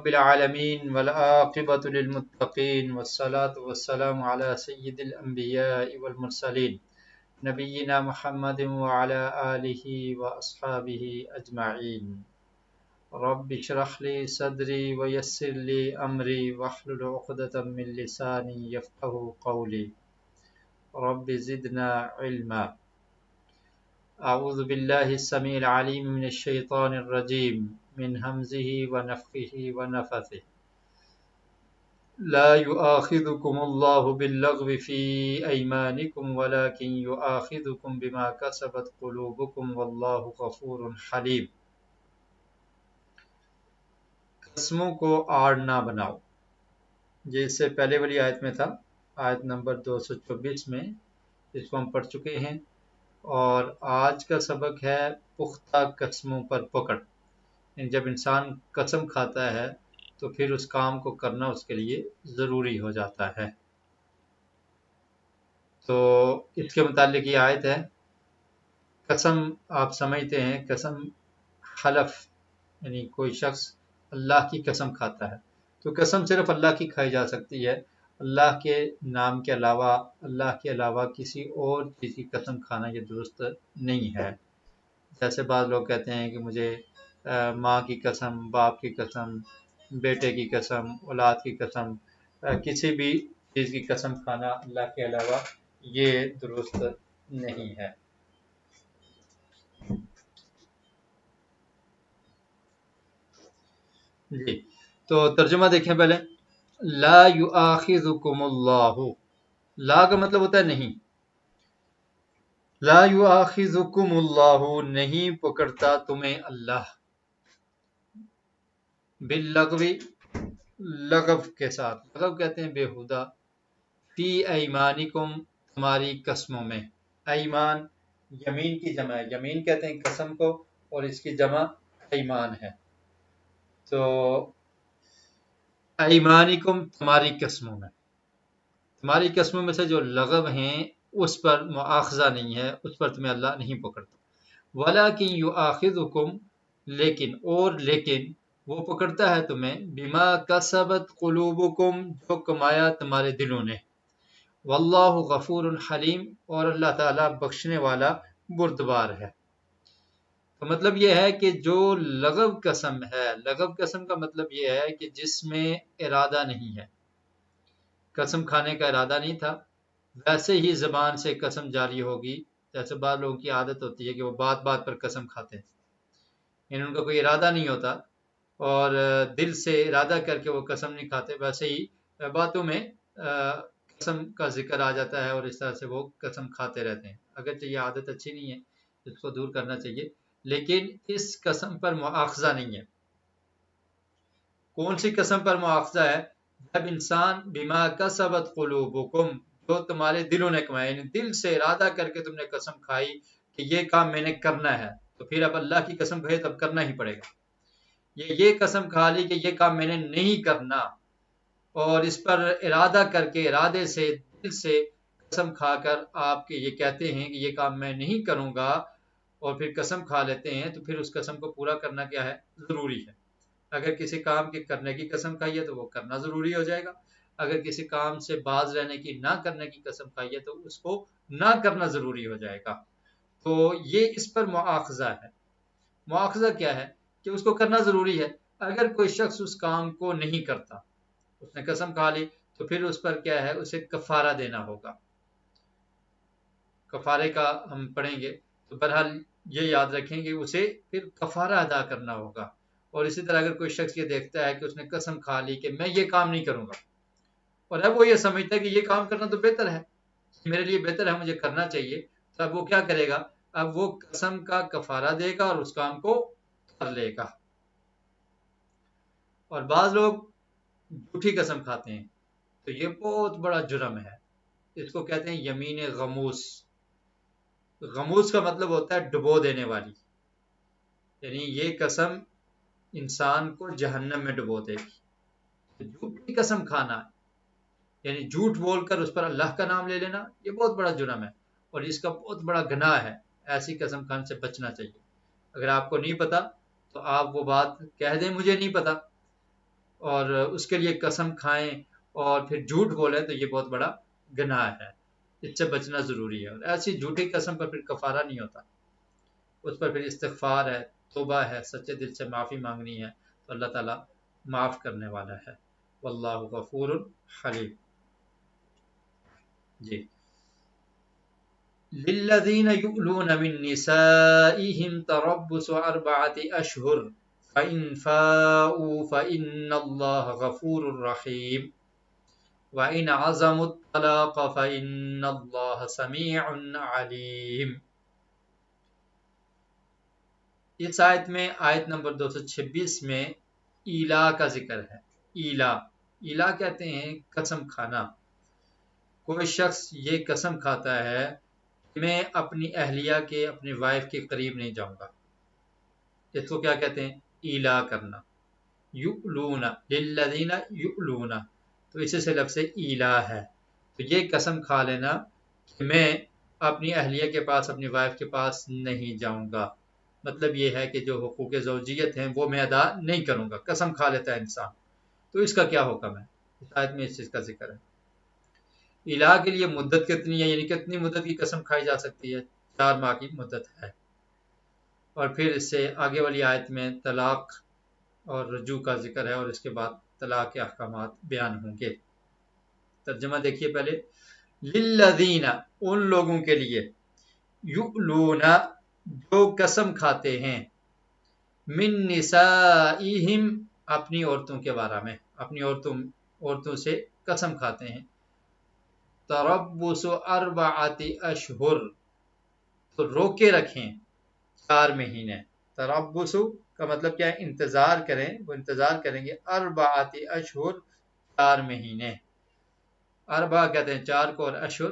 رب العالمين والعاقبة للمتقين والصلاة والسلام على سيد الأنبياء والمرسلين نبينا محمد وعلى آله وأصحابه أجمعين. رب اشرح لي صدري ويسر لي أمري واحلل عقدة من لساني يفقه قولي. رب زدنا علما. أعوذ بالله السميع العليم من الشيطان الرجيم من همزه ونفخه ونفثه. لا يؤاخذكم الله باللغو في أيمانكم ولكن يؤاخذكم بما كسبت قلوبكم والله غفور حليم. قسموں کو آڑ نہ بناؤ. یہ اس سے پہلے والی آیت میں تھا، آیت نمبر 224 میں، اس کو ہم پڑھ چکے ہیں. اور آج کا سبق ہے پختہ قسموں پر پکڑ. جب انسان قسم کھاتا ہے تو پھر اس کام کو کرنا اس کے لیے ضروری ہو جاتا ہے. تو اس کے متعلق یہ آیت ہے. قسم آپ سمجھتے ہیں، قسم حلف، یعنی کوئی شخص اللہ کی قسم کھاتا ہے تو قسم صرف اللہ کی کھائی جا سکتی ہے. اللہ کے نام کے علاوہ، اللہ کے علاوہ کسی اور چیز کی قسم کھانا یہ درست نہیں ہے. جیسے بعض لوگ کہتے ہیں کہ مجھے ماں کی قسم، باپ کی قسم، بیٹے کی قسم، اولاد کی قسم، کسی بھی چیز کی قسم کھانا اللہ کے علاوہ یہ درست نہیں ہے. جی تو ترجمہ دیکھیں پہلے. لا یؤاخذکم اللہ، لا کا مطلب ہوتا ہے نہیں. لا یؤاخذکم اللہ، نہیں پکڑتا تمہیں اللہ. باللغو، لغو کے ساتھ، لغو کہتے ہیں بےہودہ. فی ایمانکم، تمہاری قسموں میں. ایمان یمین کی جمع ہے، یمین کہتے ہیں قسم کو، اور اس کی جمع ایمان ہے. تو ایمانکم تمہاری قسموں میں، تمہاری قسموں میں سے جو لغو ہیں اس پر مؤاخذہ نہیں ہے، اس پر تمہیں اللہ نہیں پکڑتا. وَلَكِنْ يُؤَاخِذُكُمْ، لیکن، اور لیکن وہ پکڑتا ہے تمہیں بما کسبت قلوبکم، جو کمایا تمہارے دلوں نے. واللہ غفور حلیم، اور اللہ تعالیٰ بخشنے والا بردبار ہے. تو مطلب یہ ہے کہ جو لغو قسم ہے، لغو قسم کا مطلب یہ ہے کہ جس میں ارادہ نہیں ہے، قسم کھانے کا ارادہ نہیں تھا، ویسے ہی زبان سے قسم جاری ہوگی. جیسے بعض لوگوں کی عادت ہوتی ہے کہ وہ بات بات پر قسم کھاتے ہیں، یعنی ان کا کوئی ارادہ نہیں ہوتا اور دل سے ارادہ کر کے وہ قسم نہیں کھاتے، ویسے ہی باتوں میں قسم کا ذکر آ جاتا ہے اور اس طرح سے وہ قسم کھاتے رہتے ہیں. اگرچہ یہ عادت اچھی نہیں ہے، اس کو دور کرنا چاہیے، لیکن اس قسم پر مؤاخذہ نہیں ہے. کون سی قسم پر مؤاخذہ ہے؟ جب انسان بما کسبت قلوبکم، جو تمہارے دلوں نے کمایا، یعنی دل سے ارادہ کر کے تم نے قسم کھائی کہ یہ کام میں نے کرنا ہے، تو پھر اب اللہ کی قسم کھائی تب کرنا ہی پڑے گا. یہ قسم کھا لی کہ یہ کام میں نے نہیں کرنا، اور اس پر ارادہ کر کے، ارادے سے، دل سے قسم کھا کر آپ یہ کہتے ہیں کہ یہ کام میں نہیں کروں گا، اور پھر قسم کھا لیتے ہیں، تو پھر اس قسم کو پورا کرنا کیا ہے؟ ضروری ہے. اگر کسی کام کے کرنے کی قسم کھائی ہے تو وہ کرنا ضروری ہو جائے گا. اگر کسی کام سے باز رہنے کی، نہ کرنے کی قسم کھائی ہے تو اس کو نہ کرنا ضروری ہو جائے گا. تو یہ اس پر مؤاخذہ ہے. مؤاخذہ کیا ہے؟ کہ اس کو کرنا ضروری ہے. اگر کوئی شخص اس کام کو نہیں کرتا، اس نے قسم کھا لی، تو پھر اس پر کیا ہے؟ اسے کفارہ دینا ہوگا. کفارے کا ہم پڑھیں گے، تو بہرحال یہ یاد رکھیں کہ اسے پھر کفارہ ادا کرنا ہوگا. اور اسی طرح اگر کوئی شخص یہ دیکھتا ہے کہ اس نے قسم کھا لی کہ میں یہ کام نہیں کروں گا، اور اب وہ یہ سمجھتا ہے کہ یہ کام کرنا تو بہتر ہے، میرے لیے بہتر ہے، مجھے کرنا چاہیے، تو اب وہ کیا کرے گا؟ اب وہ قسم کا کفارہ دے گا اور اس کام کو کر لے گا. اور بعض لوگ جھوٹی قسم کھاتے ہیں، تو یہ بہت بڑا جرم ہے. اس کو کہتے ہیں یمین غموس. غموس کا مطلب ہوتا ہے ڈبو دینے والی، یعنی یہ قسم انسان کو جہنم میں ڈبو دے گی. جھوٹی قسم کھانا، یعنی جھوٹ بول کر اس پر اللہ کا نام لے لینا، یہ بہت بڑا جرم ہے اور اس کا بہت بڑا گناہ ہے. ایسی قسم کھانے سے بچنا چاہیے. اگر آپ کو نہیں پتا تو آپ وہ بات کہہ دیں مجھے نہیں پتا، اور اس کے لیے قسم کھائیں اور پھر جھوٹ بولیں تو یہ بہت بڑا گناہ ہے، اس سے بچنا ضروری ہے۔ اور ایسی جھوٹی قسم پر پھر کفارہ نہیں ہوتا، اس پر پھر استغفار ہے، توبہ ہے، سچے دل سے معافی مانگنی ہے، تو اللہ تعالیٰ معاف کرنے والا ہے۔ واللہ غفور حلیم۔ جی، للذین یؤلون من نسائهم تربص 4 اشہر فإن فاؤوا فإن اللہ غفور رحیم وإن عزموا الطلاق فإن اللہ سمیع علیم۔ اس آیت میں، آیت نمبر 226 میں ایلا کا ذکر ہے۔ ایلا، ایلا کہتے ہیں قسم کھانا۔ کوئی شخص یہ قسم کھاتا ہے کہ میں اپنی اہلیہ کے، اپنی وائف کے قریب نہیں جاؤں گا، اس کو کیا کہتے ہیں؟ ایلا کرنا۔ یؤلون، للذین یؤلون، تو اسی سے لفظ ایلا ہے۔ تو یہ قسم کھا لینا کہ میں اپنی اہلیہ کے پاس، اپنی وائف کے پاس نہیں جاؤں گا، مطلب یہ ہے کہ جو حقوق زوجیت ہیں وہ میں ادا نہیں کروں گا، قسم کھا لیتا ہے انسان۔ تو اس کا کیا حکم ہے؟ اس آیت میں اس چیز کا ذکر ہے۔ الہ کے لیے مدت کتنی ہے، یعنی کتنی مدت کی قسم کھائی جا سکتی ہے؟ 4 ماہ کی مدت ہے۔ اور پھر اس سے آگے والی آیت میں طلاق اور رجوع کا ذکر ہے، اور اس کے بعد طلاق کے احکامات بیان ہوں گے۔ ترجمہ دیکھیے پہلے، للذین، ان لوگوں کے لیے، یؤلون، جو قسم کھاتے ہیں، من نسائہم، اپنی عورتوں کے بارے میں، اپنی عورتوں سے قسم کھاتے ہیں، تربص 4 اشہر، تو روکے رکھیں 4 مہینے۔ تربص کا مطلب کیا ہے؟ انتظار کریں، وہ انتظار کریں گے 4 اشہر، 4 مہینے۔ اربع کہتے ہیں 4 کو، اور اشہر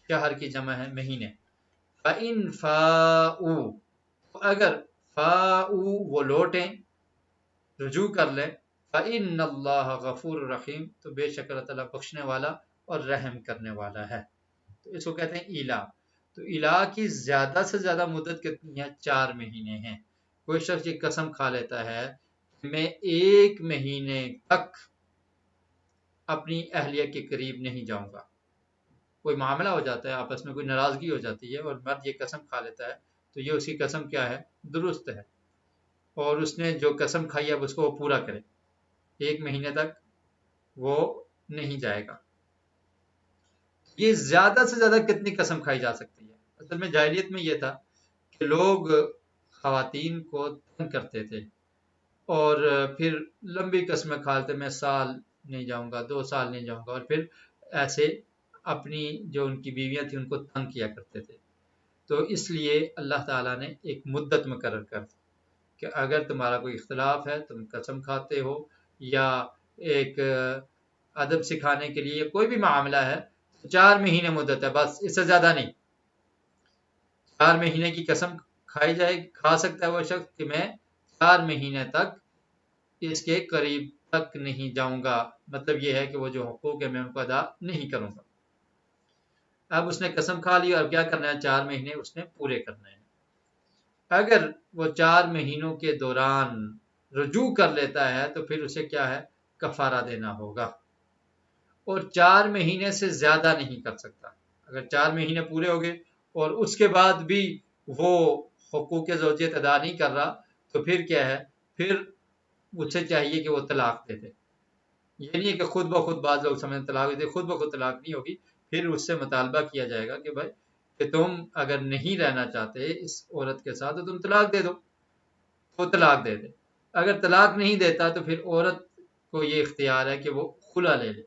شہر کی جمع ہے، مہینے۔ فَإِن فَاؤوا، اگر فاؤوا وہ لوٹیں، رجوع کر لیں، فَإِنَّ اللَّهَ غَفُورٌ رَحِيمٌ، تو بے شک اللہ تعالیٰ بخشنے والا اور رحم کرنے والا ہے۔ تو اس کو کہتے ہیں ایلا۔ تو ایلا کی زیادہ سے زیادہ مدت کتنی ہے؟ 4 مہینے ہیں۔ کوئی شخص یہ قسم کھا لیتا ہے کہ میں 1 مہینے تک اپنی اہلیہ کے قریب نہیں جاؤں گا، کوئی معاملہ ہو جاتا ہے، آپس میں کوئی ناراضگی ہو جاتی ہے اور مرد یہ قسم کھا لیتا ہے، تو یہ اس کی قسم کیا ہے؟ درست ہے، اور اس نے جو قسم کھائی ہے اس کو وہ پورا کرے، 1 مہینے تک وہ نہیں جائے گا۔ یہ زیادہ سے زیادہ کتنی قسم کھائی جا سکتی ہے؟ اصل میں جاہلیت میں یہ تھا کہ لوگ خواتین کو تنگ کرتے تھے اور پھر لمبی قسمیں کھالتے، میں سال نہیں جاؤں گا، 2 سال نہیں جاؤں گا، اور پھر ایسے اپنی جو ان کی بیویاں تھیں ان کو تنگ کیا کرتے تھے۔ تو اس لیے اللہ تعالیٰ نے ایک مدت مقرر کر دی کہ اگر تمہارا کوئی اختلاف ہے، تم قسم کھاتے ہو، یا ایک ادب سکھانے کے لیے کوئی بھی معاملہ ہے، 4 مہینے مدت ہے، بس اس سے زیادہ نہیں۔ 4 مہینے کی قسم کھا سکتا ہے وہ شخص کہ میں 4 مہینے تک اس کے قریب تک نہیں جاؤں گا، مطلب یہ ہے کہ وہ جو حقوق ہے میں ان کو ادا نہیں کروں گا۔ اب اس نے قسم کھا لی، اور کیا کرنا ہے؟ 4 مہینے اس نے پورے کرنے ہیں۔ اگر وہ 4 مہینوں کے دوران رجوع کر لیتا ہے تو پھر اسے کیا ہے؟ کفارہ دینا ہوگا، اور 4 مہینے سے زیادہ نہیں کر سکتا۔ اگر 4 مہینے پورے ہو گئے اور اس کے بعد بھی وہ حقوق زوجیت ادا نہیں کر رہا، تو پھر کیا ہے؟ پھر اسے چاہیے کہ وہ طلاق دے دے۔ یہ نہیں ہے کہ خود بخود، بعض لوگ سمجھتے طلاق دے، خود بخود طلاق نہیں ہوگی، پھر اس سے مطالبہ کیا جائے گا کہ بھائی کہ تم اگر نہیں رہنا چاہتے اس عورت کے ساتھ تو تم طلاق دے دو، وہ طلاق دے دے۔ اگر طلاق نہیں دیتا تو پھر عورت کو یہ اختیار ہے کہ وہ خلا لے لے،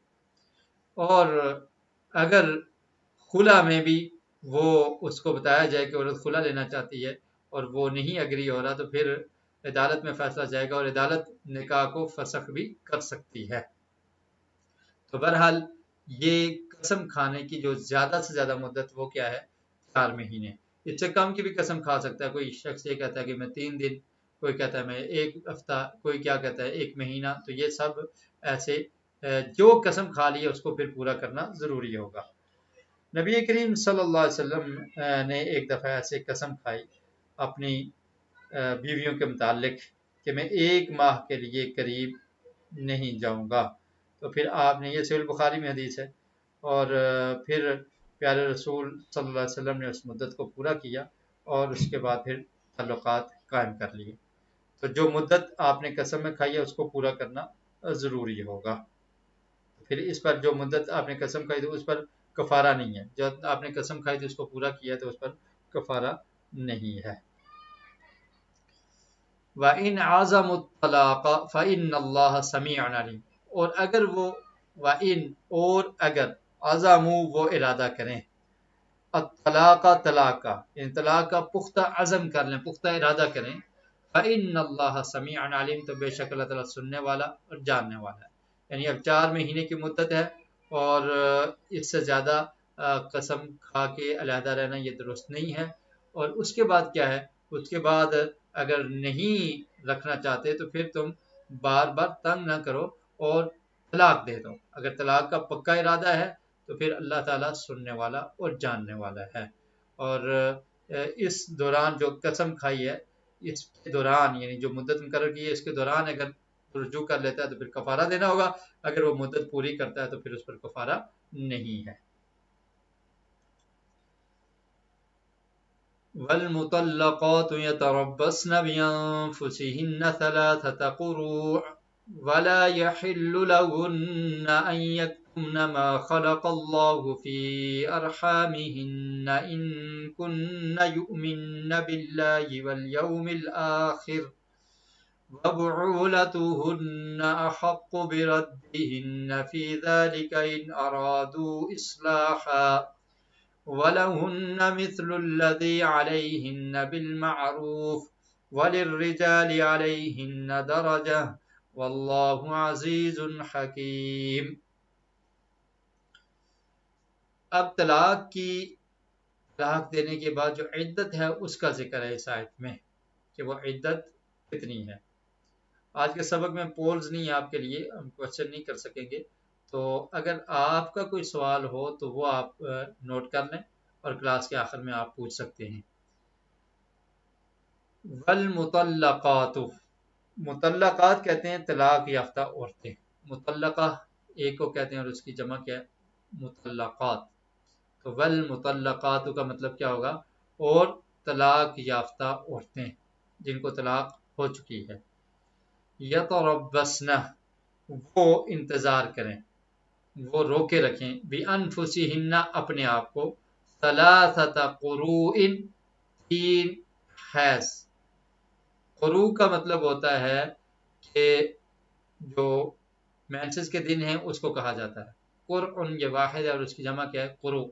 اور اگر خلا میں بھی وہ اس کو بتایا جائے کہ عورت خلا لینا چاہتی ہے اور وہ نہیں اگری ہو رہا، تو پھر عدالت میں فیصلہ جائے گا، اور عدالت نکاح کو فسخ بھی کر سکتی ہے۔ تو بہرحال یہ قسم کھانے کی جو زیادہ سے زیادہ مدت وہ کیا ہے؟ 4 مہینے۔ اس سے کم کی بھی قسم کھا سکتا ہے۔ کوئی شخص یہ کہتا ہے کہ میں 3 دن، کوئی کہتا ہے میں 1 ہفتہ، کوئی کیا کہتا ہے 1 مہینہ۔ تو یہ سب ایسے جو قسم کھا لی ہے اس کو پھر پورا کرنا ضروری ہوگا۔ نبی کریم صلی اللہ علیہ وسلم نے ایک دفعہ ایسے قسم کھائی اپنی بیویوں کے متعلق کہ میں 1 ماہ کے لیے قریب نہیں جاؤں گا۔ تو پھر آپ نے، یہ صحیح بخاری میں حدیث ہے، اور پھر پیارے رسول صلی اللہ علیہ وسلم نے اس مدت کو پورا کیا اور اس کے بعد پھر تعلقات قائم کر لیے۔ تو جو مدت آپ نے قسم میں کھائی ہے اس کو پورا کرنا ضروری ہوگا۔ پھر اس پر جو مدت آپ نے قسم کھائی تو اس پر کفارہ نہیں ہے، جو آپ نے قسم کھائی تھی اس کو پورا کیا تو اس پر کفارہ نہیں ہے۔ وَإِنْ عَزَمُوا الطَّلَاقَ فَإِنَّ اللَّهَ سَمِيعٌ عَلِيمٌ، اور اگر وہ وَإِنْ اور اگر عَزَمُوا وہ ارادہ کریں، الطلاق طلاق کا، یعنی طلاق کا پختہ عزم کر لیں، پختہ ارادہ کریں، فَإِنَّ اللَّهَ سَمِيعٌ عَلِيمٌ تو بے شک اللہ تعالیٰ سننے والا اور جاننے والا ہے۔ یعنی اب 4 مہینے کی مدت ہے اور اس سے زیادہ قسم کھا کے علیحدہ رہنا یہ درست نہیں ہے۔ اور اس کے بعد کیا ہے، اس کے بعد اگر نہیں رکھنا چاہتے تو پھر تم بار بار تنگ نہ کرو اور طلاق دے دو۔ اگر طلاق کا پکا ارادہ ہے تو پھر اللہ تعالیٰ سننے والا اور جاننے والا ہے۔ اور اس دوران جو قسم کھائی ہے، اس کے دوران یعنی جو مدت مقرر کی ہے اس کے دوران اگر رجوع کر لیتا ہے تو پھر کفارہ دینا ہوگا، اگر وہ مدت پوری کرتا ہے تو پھر اس پر کفارہ نہیں ہے۔ وَالْمُطَلَّقَاتُ يَتَرَبَّصْنَ بِأَنفُسِهِنَّ ثَلَاثَةَ قُرُوءٍ وَلَا يَحِلُّ لَهُنَّ أَن يَكْتُمْنَ مَا خَلَقَ اللَّهُ فِي أَرْحَامِهِنَّ إِن كُنَّ يُؤْمِنَّ بِاللَّهِ وَالْيَوْمِ الْآخِرِ وَبُعُولَتُهُنَّ أَحَقُّ بِرَدِّهِنَّ فِي ذَلِكَ إِنْ أَرَادُوا إِصْلَاحًا وَلَهُنَّ مِثْلُ الَّذِي عَلَيْهِنَّ بِالْمَعْرُوفِ وَلِلرِّجَالِ عَلَيْهِنَّ دَرَجَةٌ وَاللَّهُ عَزِيزٌ حَكِيمٌ۔ اب طلاق دینے کے بعد جو عدت ہے اس کا ذکر ہے اس آیت میں کہ وہ عدت کتنی ہے۔ آج کے سبق میں پولز نہیں آپ کے لیے، ہم کوشچن نہیں کر سکیں گے، تو اگر آپ کا کوئی سوال ہو تو وہ آپ نوٹ کر لیں اور کلاس کے آخر میں آپ پوچھ سکتے ہیں۔ والمطلقات، مطلقات کہتے ہیں طلاق یافتہ عورتیں، مطلقہ ایک کو کہتے ہیں اور اس کی جمع کیا ہے مطلقات۔ تو والمطلقات کا مطلب کیا ہوگا، اور طلاق یافتہ عورتیں جن کو طلاق ہو چکی ہے، یتربصن وہ انتظار کریں، وہ روکے رکھیں، بِأَنفُسِهِنَّ اپنے آپ کو، ثلاثة قروء 3 حیض۔ قروء کا مطلب ہوتا ہے کہ جو مینسز کے دن ہیں اس کو کہا جاتا ہے، قرء یہ واحد ہے اور اس کی جمع کیا ہے قروء۔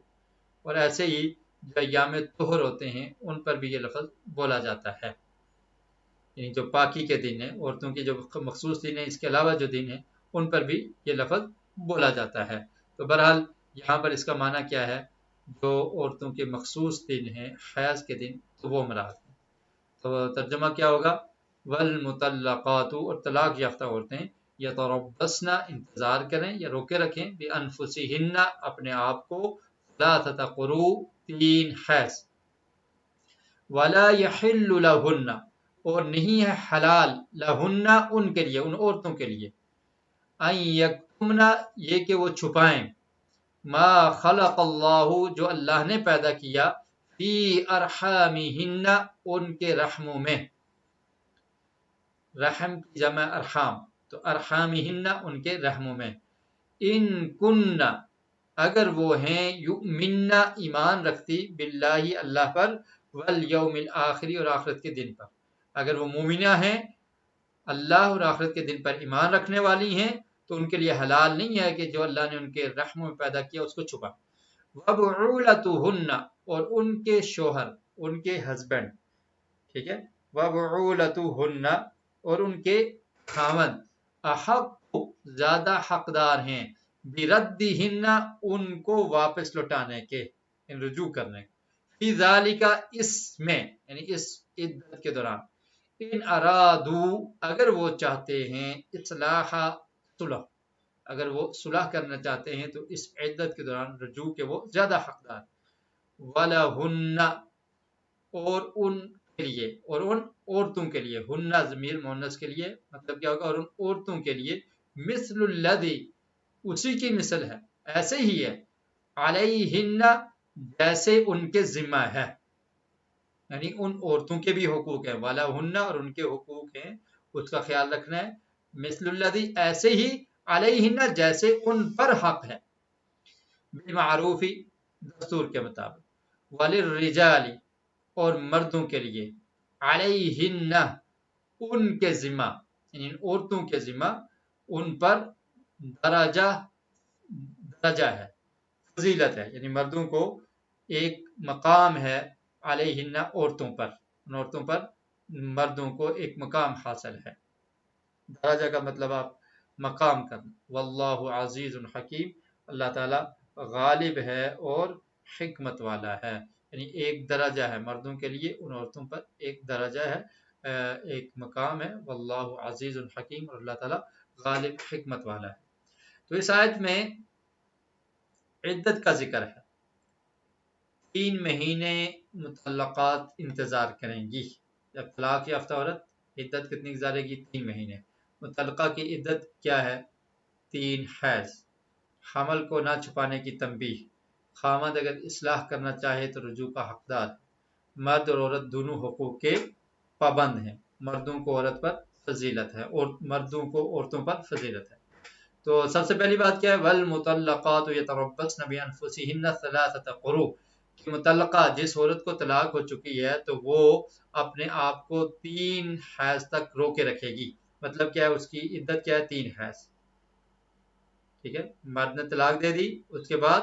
اور ایسے ہی جو ایام طہر ہوتے ہیں ان پر بھی یہ لفظ بولا جاتا ہے، یعنی جو پاکی کے دن ہیں، عورتوں کے جو مخصوص دن ہیں اس کے علاوہ جو دن ہیں ان پر بھی یہ لفظ بولا جاتا ہے۔ تو بہرحال یہاں پر اس کا معنی کیا ہے، جو عورتوں کے مخصوص دن ہیں حیض کے دن تو وہ مراد ہیں۔ تو ترجمہ کیا ہوگا، والمطلقات اور طلاق یافتہ عورتیں، یتربصن انتظار کریں یا روکے رکھیں، بانفسہن اپنے آپ کو، ثلاثة قروء 3 حیض، ولا یحل لہن اور نہیں ہے حلال، لہن ان کے لیے، ان عورتوں کے لیے، ان یکتمن یہ کہ وہ چھپائیں، ما خلق اللہ جو اللہ نے پیدا کیا، فی ارحامہن ان کے رحموں میں، رحم کی جمع ارحام، تو ارحامہن ان کے رحموں میں، ان کن اگر وہ ہیں، یؤمن ایمان رکھتی، باللہ اللہ پر، والیوم الآخری اور آخرت کے دن پر، اگر وہ مومنہ ہیں، اللہ اور آخرت کے دن پر ایمان رکھنے والی ہیں، تو ان کے لیے حلال نہیں ہے کہ جو اللہ نے ان کے رحموں میں پیدا کیا اس کو چھپا۔ وَبُعُولَتُهُنَّ اور ان کے شوہر، ان کے ہسبینڈ، ٹھیک ہے، وَبُعُولَتُهُنَّ اور ان کے خاوند، احق زیادہ حقدار ہیں، بِرَدِّهِنَّ ان کو واپس لوٹانے کے، ان رجوع کرنے کے، فی ذالک اس میں یعنی اس عدت کے دوران، ان ارادو اگر وہ چاہتے ہیں، اصلاح صلح اگر وہ صلح کرنا چاہتے ہیں تو اس عدت کے دوران رجوع کے وہ زیادہ حقدار، وَلَهُنَّ اور ان کے لیے، اور ان عورتوں کے لیے، ہن ضمیر مؤنث کے لیے مطلب کیا ہوگا، اور ان عورتوں کے لیے، مثل الذی اسی کی مثل ہے، ایسے ہی ہے، علیہن جیسے ان کے ذمہ ہے، یعنی ان عورتوں کے بھی حقوق ہیں، وَلَهُنَّ اور ان کے حقوق ہیں، اس کا خیال رکھنا ہے، مثل الذی ایسے ہی، علیہن جیسے ان پر حق ہے، بالمعروف دستور کے مطابق، وللرجال اور مردوں کے لیے، علیہن ان کے ذمہ، یعنی ان عورتوں کے ذمہ، ان پر درجہ درجہ ہے، فضیلت ہے، یعنی مردوں کو ایک مقام ہے، علیہن عورتوں پر، ان عورتوں پر مردوں کو ایک مقام حاصل ہے، درجہ کا مطلب آپ مقام کرنا، واللہ عزیز حکیم، اللہ تعالی غالب ہے اور حکمت والا ہے، یعنی ایک درجہ ہے مردوں کے لیے ان عورتوں پر، ایک درجہ ہے، ایک مقام ہے، واللہ عزیز حکیم، اور اللہ تعالی غالب حکمت والا ہے۔ تو اس آیت میں عدت کا ذکر ہے، 3 مہینے مطلقات انتظار کریں گی، جب طلاق یافتہ عورت عدت کتنی گزارے گی؟ 3 مہینے۔ مطلقہ کی عدت کیا ہے؟ 3 حیض۔ حمل کو نہ چھپانے کی تنبیہ، خامد اگر اصلاح کرنا چاہے تو رجوع کا حقدار، مرد اور عورت دونوں حقوق کے پابند ہیں، مردوں کو عورت پر فضیلت ہے اور مردوں کو عورتوں پر فضیلت ہے۔ تو سب سے پہلی بات کیا ہے؟ والمطلقات یتربصن بانفسہن ثلاثۃ قروء، کہ مطلقہ جس عورت کو طلاق ہو چکی ہے تو وہ اپنے آپ کو 3 حیض تک روکے رکھے گی، مطلب کیا ہے؟ اس کی عدت کیا ہے؟ 3 حیض، ٹھیک ہے، مرد نے طلاق دے دی، اس کے بعد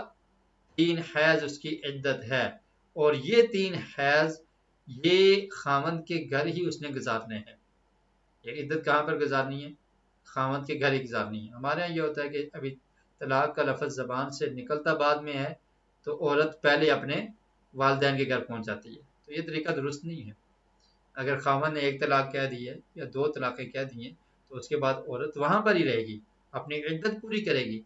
3 حیض اس کی عدت ہے، اور یہ 3 حیض یہ خامند کے گھر ہی اس نے گزارنے ہیں۔ یہ عدت کہاں پر گزارنی ہے؟ خامند کے گھر ہی گزارنی ہے۔ ہمارے یہاں یہ ہوتا ہے کہ ابھی طلاق کا لفظ زبان سے نکلتا بعد میں ہے تو عورت پہلے اپنے والدین کے گھر پہنچ جاتی ہے، تو یہ طریقہ درست نہیں ہے۔ اگر خامند نے 1 طلاق کہہ دی ہے یا 2 طلاقیں کہہ دی ہیں تو اس کے بعد عورت وہاں پر ہی رہے گی، اپنی عدت پوری کرے گی،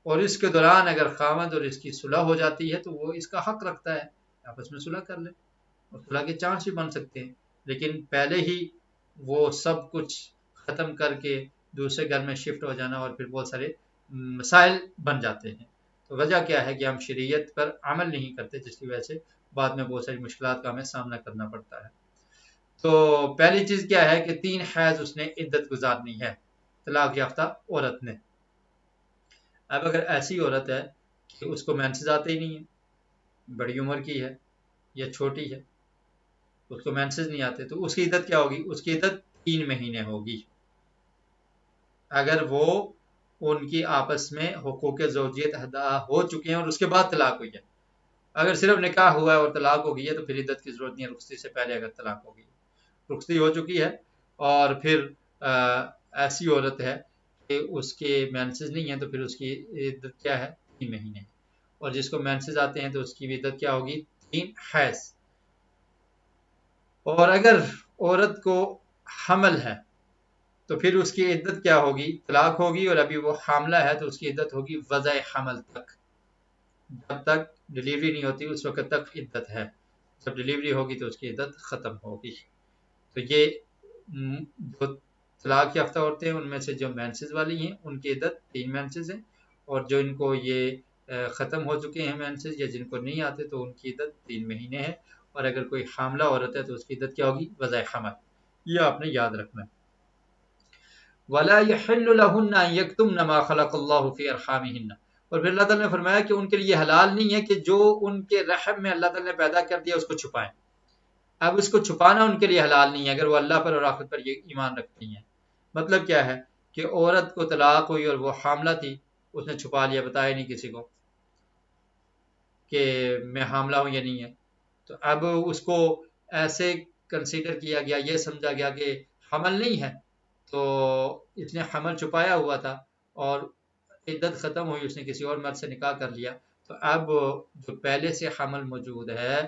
اور اس کے دوران اگر خامند اور اس کی صلح ہو جاتی ہے تو وہ اس کا حق رکھتا ہے، آپس میں صلح کر لے، اور صلح کے چانس بھی بن سکتے ہیں، لیکن پہلے ہی وہ سب کچھ ختم کر کے دوسرے گھر میں شفٹ ہو جانا اور پھر بہت سارے مسائل بن جاتے ہیں۔ تو وجہ کیا ہے کہ ہم شریعت پر عمل نہیں کرتے، جس کی وجہ سے بعد میں بہت ساری مشکلات کا ہمیں سامنا کرنا پڑتا ہے۔ تو پہلی چیز کیا ہے کہ 3 حیض اس نے عدت گزارنی ہے طلاق یافتہ عورت نے۔ اب اگر ایسی عورت ہے کہ اس کو مینسز آتے ہی نہیں ہیں، بڑی عمر کی ہے یا چھوٹی ہے، اس کو مینسز نہیں آتے، تو اس کی عدت کیا ہوگی؟ اس کی عدت 3 مہینے ہوگی، اگر وہ ان کی آپس میں حقوق زوجیت ادا ہو چکے ہیں اور اس کے بعد طلاق ہوئی ہے۔ اگر صرف نکاح ہوا ہے اور طلاق ہو گئی ہے تو پھر عدت کی ضرورت نہیں ہے، رخصتی سے پہلے اگر طلاق ہو گئی، رخصتی ہو چکی ہے اور پھر ایسی عورت ہے کہ اس کے مینسز نہیں ہیں تو پھر اس کی عدت کیا ہے؟ 3 مہینے، اور جس کو مینسز آتے ہیں تو اس کی بھی عدت کیا ہوگی؟ 3 حیض۔ اور اگر عورت کو حمل ہے تو پھر اس کی عدت کیا ہوگی؟ طلاق ہوگی اور ابھی وہ حاملہ ہے تو اس کی عدت ہوگی وضع حمل تک، جب تک ڈیلیوری نہیں ہوتی اس وقت تک عدت ہے، جب ڈیلیوری ہوگی تو اس کی عدت ختم ہوگی۔ تو یہ جو طلاق یافتہ عورتیں ہیں ان میں سے جو مینسز والی ہیں ان کی عدت 3 مینسز ہیں، اور جو ان کو یہ ختم ہو چکے ہیں مینسز یا جن کو نہیں آتے تو ان کی عدت 3 مہینے ہے، اور اگر کوئی حاملہ عورت ہے تو اس کی عدت کیا ہوگی؟ وضع حمل، یہ آپ نے یاد رکھنا ہے۔ وَلَا يَحِلُّ لَهُنَّ أَن يَكْتُمْنَ مَا خَلَقَ اللَّهُ فِي أَرْحَامِهِنَّ، اور پھر اللہ تعالیٰ نے فرمایا کہ ان کے لیے حلال نہیں ہے کہ جو ان کے رحم میں اللہ تعالیٰ نے پیدا کر دیا اس کو چھپائیں۔ اب اس کو چھپانا ان کے لیے حلال نہیں ہے اگر وہ اللہ پر اور آخرت پر یہ ایمان رکھتی ہیں۔ مطلب کیا ہے کہ عورت کو طلاق ہوئی اور وہ حاملہ تھی، اس نے چھپا لیا، بتایا نہیں کسی کو کہ میں حاملہ ہوں یا نہیں ہے، تو اب اس کو ایسے کنسیڈر کیا گیا، یہ سمجھا گیا کہ حمل نہیں ہے، تو اس نے حمل چھپایا ہوا تھا اور عدت ختم ہوئی، اس نے کسی اور مرد سے نکاح کر لیا، تو اب جو پہلے سے حمل موجود ہے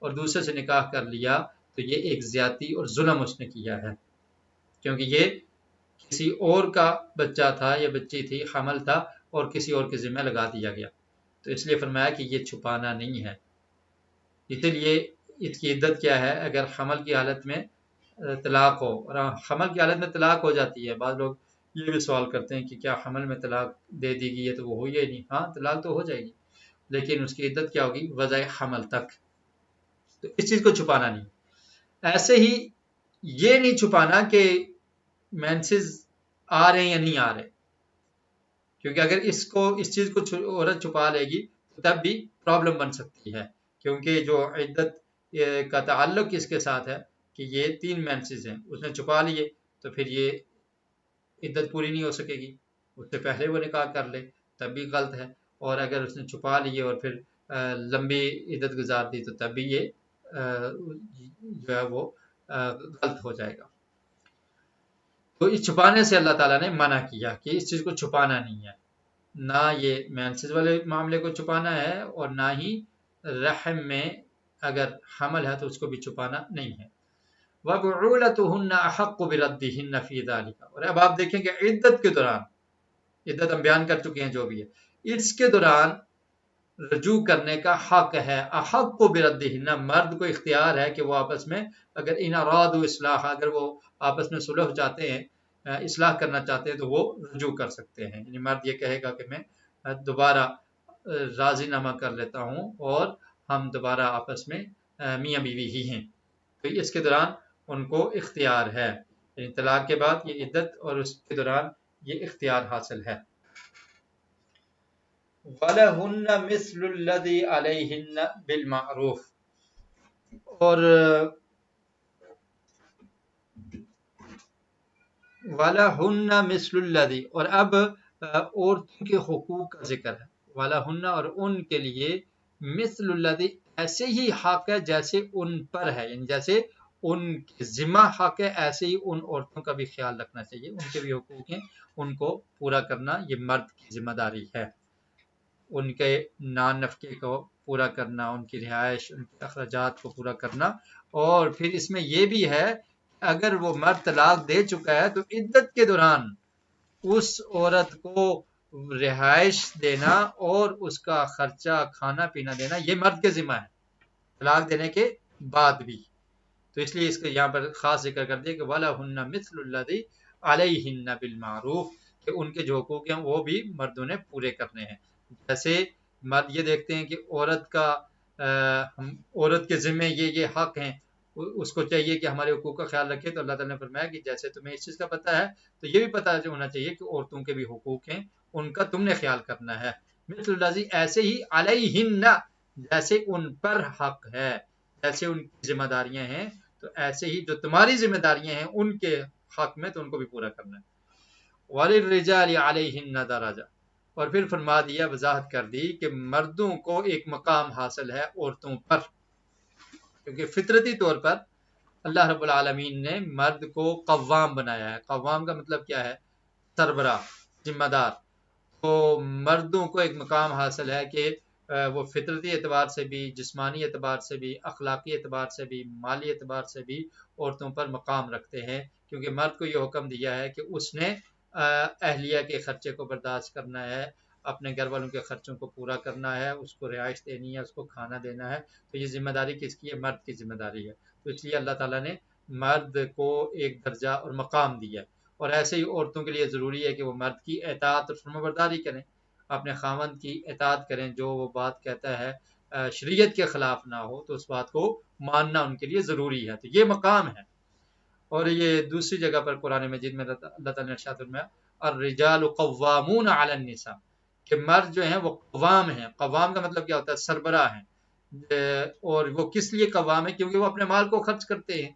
اور دوسرے سے نکاح کر لیا تو یہ ایک زیادتی اور ظلم اس نے کیا ہے، کیونکہ یہ کسی اور کا بچہ تھا یا بچی تھی، حمل تھا اور کسی اور کے ذمہ لگا دیا گیا، تو اس لیے فرمایا کہ یہ چھپانا نہیں ہے۔ اسی لیے اس کی عدت کیا ہے؟ اگر حمل کی حالت میں طلاق ہو، اور حمل کی حالت میں طلاق ہو جاتی ہے، بعض لوگ یہ بھی سوال کرتے ہیں کہ کیا حمل میں طلاق دے دی گئی ہے تو وہ ہوئی ہے نہیں؟ ہاں طلاق تو ہو جائے گی، لیکن اس کی عدت کیا ہوگی؟ وضع حمل تک. تو اس چیز کو چھپانا نہیں. ایسے ہی یہ نہیں چھپانا کہ مینسز آ رہے ہیں یا نہیں آ رہے، کیونکہ اگر اس چیز کو عورت چھپا لے گی تو تب بھی پرابلم بن سکتی ہے، کیونکہ جو عدت کا تعلق اس کے ساتھ ہے کہ یہ 3 مینسز ہیں، اس نے چھپا لیے تو پھر یہ عدت پوری نہیں ہو سکے گی. اس سے پہلے وہ نکاح کر لے تب بھی غلط ہے، اور اگر اس نے چھپا لیے اور پھر لمبی عدت گزار دی تو تب بھی یہ جو ہے وہ غلط ہو جائے گا. تو اس چھپانے سے اللہ تعالیٰ نے منع کیا کہ اس چیز کو چھپانا نہیں ہے، نہ یہ مینسز والے معاملے کو چھپانا ہے اور نہ ہی رحم میں اگر حمل ہے تو اس کو بھی چھپانا نہیں ہے. وَبُعُولَتُهُنَّ أَحَقُّ بِرَدِّهِنَّ فِي ذَلِكَ. اور اب آپ دیکھیں کہ عدت کے دوران، عدت ہم بیان کر چکے ہیں جو بھی ہے، اس کے دوران رجوع کرنے کا حق ہے. احق بردہن، مرد کو اختیار ہے کہ وہ آپس میں اگر ان ارادوا اصلاح، اگر وہ آپس میں صلح چاہتے ہیں، اصلاح کرنا چاہتے ہیں تو وہ رجوع کر سکتے ہیں. یعنی مرد یہ کہے گا کہ میں دوبارہ راضی نامہ کر لیتا ہوں اور ہم دوبارہ آپس میں میاں بیوی ہی ہیں، تو اس کے دوران ان کو اختیار ہے. یعنی طلاق کے بعد یہ عدت اور اس کے دوران یہ اختیار حاصل ہے. وَلَهُنَّ مِثْلُ الَّذِي عَلَيْهِنَّ بِالْمَعْرُوفِ. اور وَلَهُنَّ مِثْلُ الَّذِي، اور اب عورتوں کے حقوق کا ذکر ہے. وَلَهُنَّ، اور ان کے لیے، مثل الذی، ایسے ہی حق ہے جیسے ان پر ہے، یعنی جیسے ان کے ذمہ حق ہے ایسے ہی ان عورتوں کا بھی خیال رکھنا چاہیے. ان کے بھی حقوق ہیں، ان کو پورا کرنا یہ مرد کی ذمہ داری ہے. ان کے نان نفقے کو پورا کرنا، ان کی رہائش، ان کے اخراجات کو پورا کرنا. اور پھر اس میں یہ بھی ہے اگر وہ مرد طلاق دے چکا ہے تو عدت کے دوران اس عورت کو رہائش دینا اور اس کا خرچہ کھانا پینا دینا یہ مرد کے ذمہ ہے، طلاق دینے کے بعد بھی. تو اس لیے اس کا یہاں پر خاص ذکر کر دیا کہ وَلَهُنَّ مِثْلُ الَّذِي عَلَيْهِنَّ بِالْمَعْرُوفِ، کہ ان کے جو حقوق ہیں وہ بھی مردوں نے پورے کرنے ہیں. جیسے مرد یہ دیکھتے ہیں کہ عورت کے ذمہ یہ حق ہیں، اس کو چاہیے کہ ہمارے حقوق کا خیال رکھے. تو اللہ تعالیٰ نے فرمایا کہ جیسے تمہیں اس چیز کا پتہ ہے تو یہ بھی پتہ ہونا چاہیے کہ عورتوں کے بھی حقوق ہیں، ان کا تم نے خیال کرنا ہے. مثل الذی، ایسے ہی، علیہن، جیسے ان پر حق ہے، جیسے ان کی ذمہ داریاں ہیں تو ایسے ہی جو تمہاری ذمہ داریاں ہیں ان کے حق میں تو ان کو بھی پورا کرنا ہے. وَلِلرِّجَالِ عَلَيْهِنَّ دَرَجَةٌ، اور پھر فرما دیا، وضاحت کر دی کہ مردوں کو ایک مقام حاصل ہے عورتوں پر، کیونکہ فطرتی طور پر اللہ رب العالمین نے مرد کو قوام بنایا ہے. قوام کا مطلب کیا ہے؟ سربراہ، ذمہ دار. تو مردوں کو ایک مقام حاصل ہے کہ وہ فطرتی اعتبار سے بھی، جسمانی اعتبار سے بھی، اخلاقی اعتبار سے بھی، مالی اعتبار سے بھی عورتوں پر مقام رکھتے ہیں، کیونکہ مرد کو یہ حکم دیا ہے کہ اس نے اہلیہ کے خرچے کو برداشت کرنا ہے، اپنے گھر والوں کے خرچوں کو پورا کرنا ہے، اس کو رہائش دینی ہے، اس کو کھانا دینا ہے. تو یہ ذمہ داری کس کی ہے؟ مرد کی ذمہ داری ہے. تو اس لیے اللہ تعالیٰ نے مرد کو ایک درجہ اور مقام دیا. اور ایسے ہی عورتوں کے لیے ضروری ہے کہ وہ مرد کی اطاعت اور فرمانبرداری کریں، اپنے خاوند کی اطاعت کریں، جو وہ بات کہتا ہے شریعت کے خلاف نہ ہو تو اس بات کو ماننا ان کے لیے ضروری ہے. تو یہ مقام ہے. اور یہ دوسری جگہ پر قرآن مجید میں اللہ تعالیٰ نے ارشاد فرمایا الرجال قوامون علی النساء، کہ مرد جو ہیں وہ قوام ہیں. قوام کا مطلب کیا ہوتا ہے؟ سربراہ ہیں. اور وہ کس لیے قوام ہے؟ کیونکہ وہ اپنے مال کو خرچ کرتے ہیں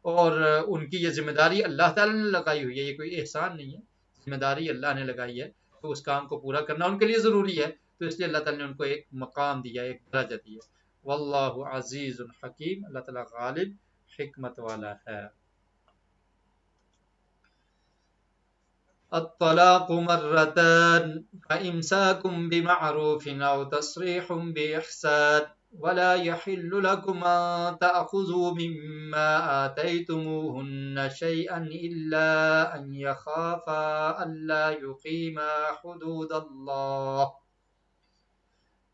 اور ان کی یہ ذمہ داری اللہ تعالیٰ نے لگائی ہوئی ہے، یہ کوئی احسان نہیں ہے، ذمہ داری اللہ نے لگائی ہے، تو اس کام کو پورا کرنا ان کے لیے ضروری ہے. تو اس لیے اللہ تعالیٰ نے ان کو ایک مقام دیا، ایک درجہ دیا. واللہ عزیز الحکیم، اللہ تعالیٰ غالب حکمت والا ہے. الطلاق مرتان فإمساك بمعروف أو تصريح بإحسان ولا يحل لكم أن تأخذوا مما آتيتموهن شيئا إلا أن يخافا ألا يقيما حدود الله.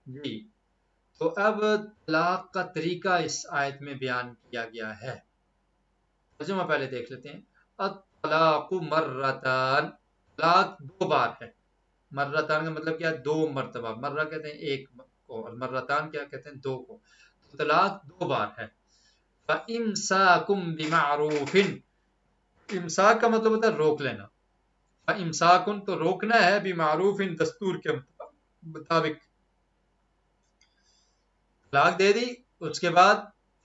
جی، تو اب طلاق کا طریقہ اس آیت میں بیان کیا گیا ہے. ترجمہ پہلے دیکھ لیتے ہیں. الطلاق مرتان، طلاق 2 بار ہے. مرتان کا مطلب کیا ہے؟ 2 مرتبہ. مرہ کہتے ہیں ایک کو، اور مرتان کیا کہتے ہیں؟ 2 کو. تو طلاق 2 بار ہے. فَإِمْسَاكُمْ بِمَعْرُوفٍ، امساک کا مطلب ہوتا ہے روک لینا. فَإِمْسَاكُمْ تو روکنا ہے، بِمَعْرُوفٍ دستور کے مطابق. طلاق دے دی، اس کے بعد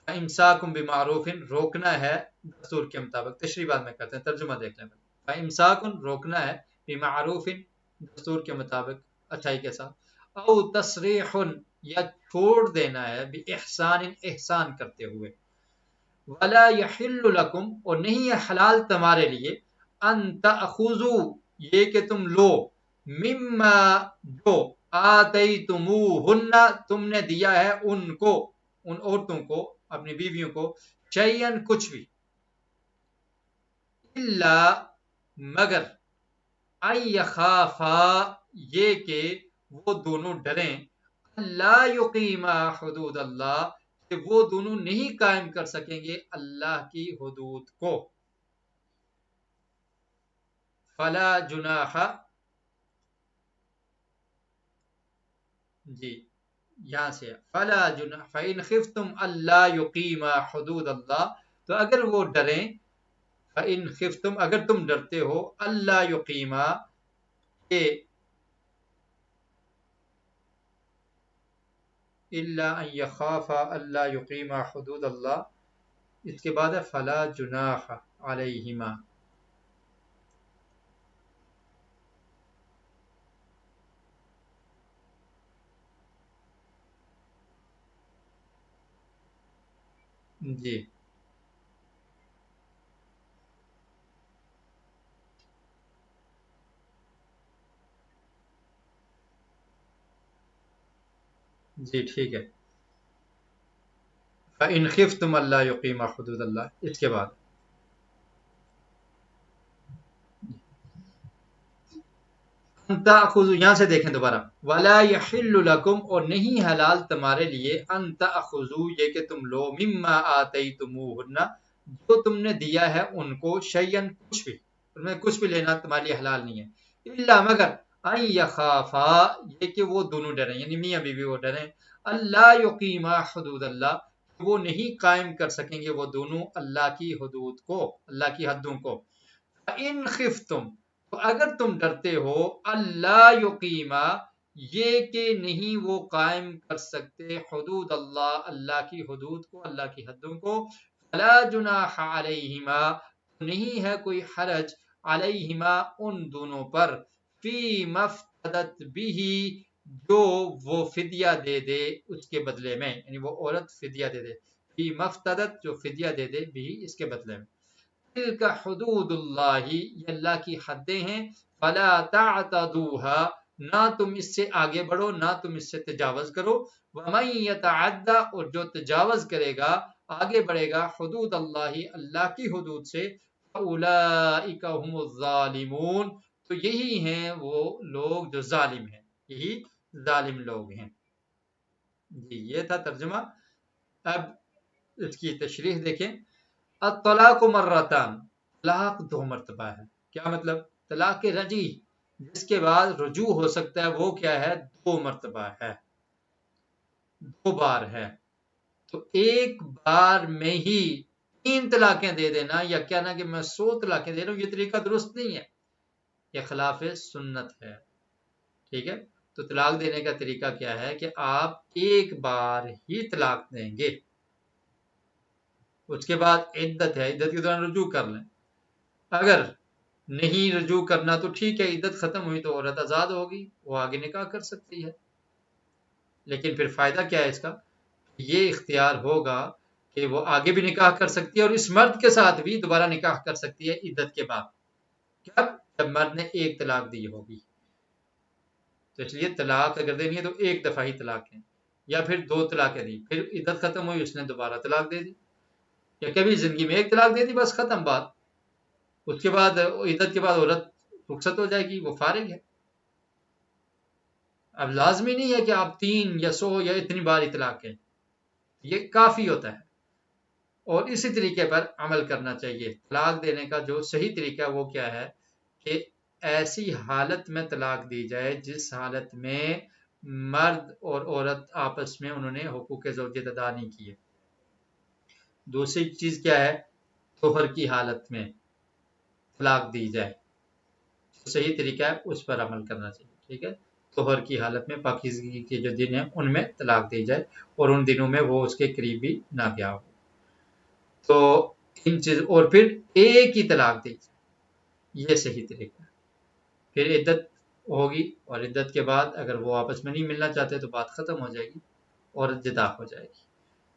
فَإِمْسَاكُمْ بِمَعْرُوفٍ روکنا ہے دستور کے مطابق. تشریح بعد میں کرتے ہیں، ترجمہ دیکھ لیں. فَإِمْسَاكُمْ روکنا ہے، بِمَعْرُوفٍ دستور کے مطابق، اچھائی کے ساتھ. او تصریح یا چھوڑ دینا ہے، بِإِحْسَانٍ احسان کرتے ہوئے. وَلَا يَحِلُّ لَكُمْ اور نہیں ہے حلال تمہارے لیے، ان تأخذوا یہ کہ تم لو، مما جو آتیتموہن تم نے دیا ہے ان کو، ان عورتوں کو، اپنی بیویوں کو، شیئن کچھ بھی، الا مگر، ان یخافا یہ کہ وہ دونوں ڈریں، اللہ یقیما حدود اللہ کہ وہ دونوں نہیں قائم کر سکیں گے اللہ کی حدود کو. فلا جناح، جی یہاں سے فلا جناح فإن خفتم اللہ یقیما حدود اللہ، تو اگر وہ ڈریں، فإن خفتم اگر تم ڈرتے ہو، اللہ یقیما کہ الا ان یخافا اللہ یقیما حدود اللہ، اس کے بعد ہے فلا جناح علیہما. جی جی ٹھیک ہے. فإن خفتم اللہ یقیما حدود اللہ، اس کے بعد ان تأخذوا، یہاں سے دیکھیں دوبارہ، ولا یحل لکم اور نہیں حلال تمہارے لیے، ان تأخذوا یہ کہ تم لو، مما آتیتموہن جو تم نے دیا ہے ان کو، شیئن کچھ بھی، ان میں کچھ بھی لینا تمہارے لیے حلال نہیں ہے، الا مگر، ان یخافا یہ کہ وہ دونوں ڈریں، یعنی میاں بیوی وہ ڈریں، اللہ یقیما حدود اللہ وہ نہیں قائم کر سکیں گے وہ دونوں اللہ کی حدود کو، اللہ کی حدوں کو. ان خفتم تو اگر تم ڈرتے ہو، اللہ یقیما یہ کہ نہیں وہ قائم کر سکتے، حدود اللہ اللہ کی حدود کو، اللہ کی حدوں کو، فلا جناح علیہما نہیں ہے کوئی حرج، علیہما ان دونوں پر، فی مفتدت بھی جو وہ فدیہ دے دے اس کے بدلے میں، یعنی وہ عورت فدیہ دے دے، فی مفتدت جو فدیہ دے دے بھی اس کے بدلے میں. تلک حدود اللہ یہ اللہ کی حدیں ہیں، فلا تعتدوها نہ تم اس سے آگے بڑھو، نہ تم اس سے تجاوز کرو. ومن یتعدی اور جو تجاوز کرے گا، آگے بڑھے گا، حدود اللہ اللہ کی حدود سے، فاولئک هم الظالمون تو یہی ہیں وہ لوگ جو ظالم ہیں، یہی ظالم لوگ ہیں. جی یہ تھا ترجمہ. اب اس کی تشریح دیکھیں. الطلاق مرتان طلاق 2 مرتبہ ہے. کیا مطلب؟ طلاق رجعی جس کے بعد رجوع ہو سکتا ہے وہ کیا ہے؟ 2 مرتبہ ہے، 2 بار ہے. تو ایک بار میں ہی 3 طلاقیں دے دینا یا کہنا کہ میں 100 طلاقیں دے رہا ہوں، یہ طریقہ درست نہیں ہے، یہ خلاف سنت ہے. ٹھیک ہے. تو طلاق دینے کا طریقہ کیا ہے کہ آپ ایک بار ہی طلاق دیں گے، اس کے بعد عدت ہے، عدت کے دوران رجوع کر لیں. اگر نہیں رجوع کرنا تو ٹھیک ہے، عدت ختم ہوئی تو عورت آزاد ہوگی، وہ آگے نکاح کر سکتی ہے. لیکن پھر فائدہ کیا ہے اس کا؟ یہ اختیار ہوگا کہ وہ آگے بھی نکاح کر سکتی ہے اور اس مرد کے ساتھ بھی دوبارہ نکاح کر سکتی ہے عدت کے بعد. کب؟ جب مرد نے ایک طلاق دی ہوگی. تو اس لیے طلاق اگر دینی ہے تو ایک دفعہ ہی طلاق ہے، یا پھر 2 طلاقیں دی، پھر عدت ختم ہوئی اس نے دوبارہ طلاق دے دی، یا کبھی زندگی میں ایک طلاق دے دی بس ختم بات. اس کے بعد عدت کے بعد عورت رخصت ہو جائے گی، وہ فارغ ہے. اب لازمی نہیں ہے کہ آپ 3 یا 100 یا اتنی بار اطلاق کریں، یہ کافی ہوتا ہے. اور اسی طریقے پر عمل کرنا چاہیے. طلاق دینے کا جو صحیح طریقہ وہ کیا ہے کہ ایسی حالت میں طلاق دی جائے جس حالت میں مرد اور عورت آپس میں انہوں نے حقوق زوجیت ادا نہیں کیے. دوسری چیز کیا ہے؟ طہر کی حالت میں طلاق دی جائے. صحیح طریقہ ہے اس پر عمل کرنا چاہیے. ٹھیک ہے، طہر کی حالت میں پاکیزگی کے جو دن ہیں ان میں طلاق دی جائے اور ان دنوں میں وہ اس کے قریب بھی نہ گیا ہو. تو ان چیز اور پھر ایک ہی طلاق دی جائے، یہ صحیح طریقہ ہے. پھر عدت ہوگی اور عدت کے بعد اگر وہ آپس میں نہیں ملنا چاہتے تو بات ختم ہو جائے گی اور جدا ہو جائے گی.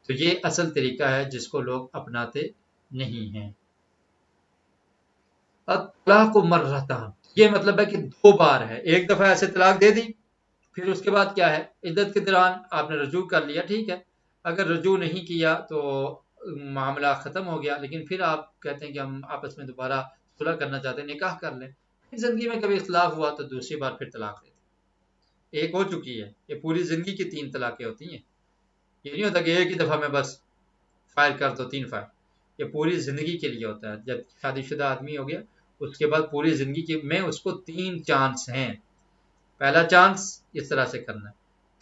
تو یہ اصل طریقہ ہے جس کو لوگ اپناتے نہیں ہیں. طلاق مرتان، یہ مطلب ہے کہ 2 بار ہے. ایک دفعہ ایسے طلاق دے دی، پھر اس کے بعد کیا ہے؟ عدت کے دوران آپ نے رجوع کر لیا، ٹھیک ہے. اگر رجوع نہیں کیا تو معاملہ ختم ہو گیا، لیکن پھر آپ کہتے ہیں کہ ہم آپس میں دوبارہ صلح کرنا چاہتے ہیں، نکاح کر لیں. پھر زندگی میں کبھی اختلاف ہوا تو دوسری بار پھر طلاق دیتے. ایک ہو چکی ہے، یہ پوری زندگی کی 3 طلاقیں ہوتی ہیں. یہ نہیں ہوتا کہ ایک ہی دفعہ میں بس فائر کر دو 3 فائر. یہ پوری زندگی کے لیے ہوتا ہے. جب شادی شدہ آدمی ہو گیا اس کے بعد پوری زندگی میں اس کو 3 چانس ہیں. پہلا چانس اس طرح سے کرنا ہے،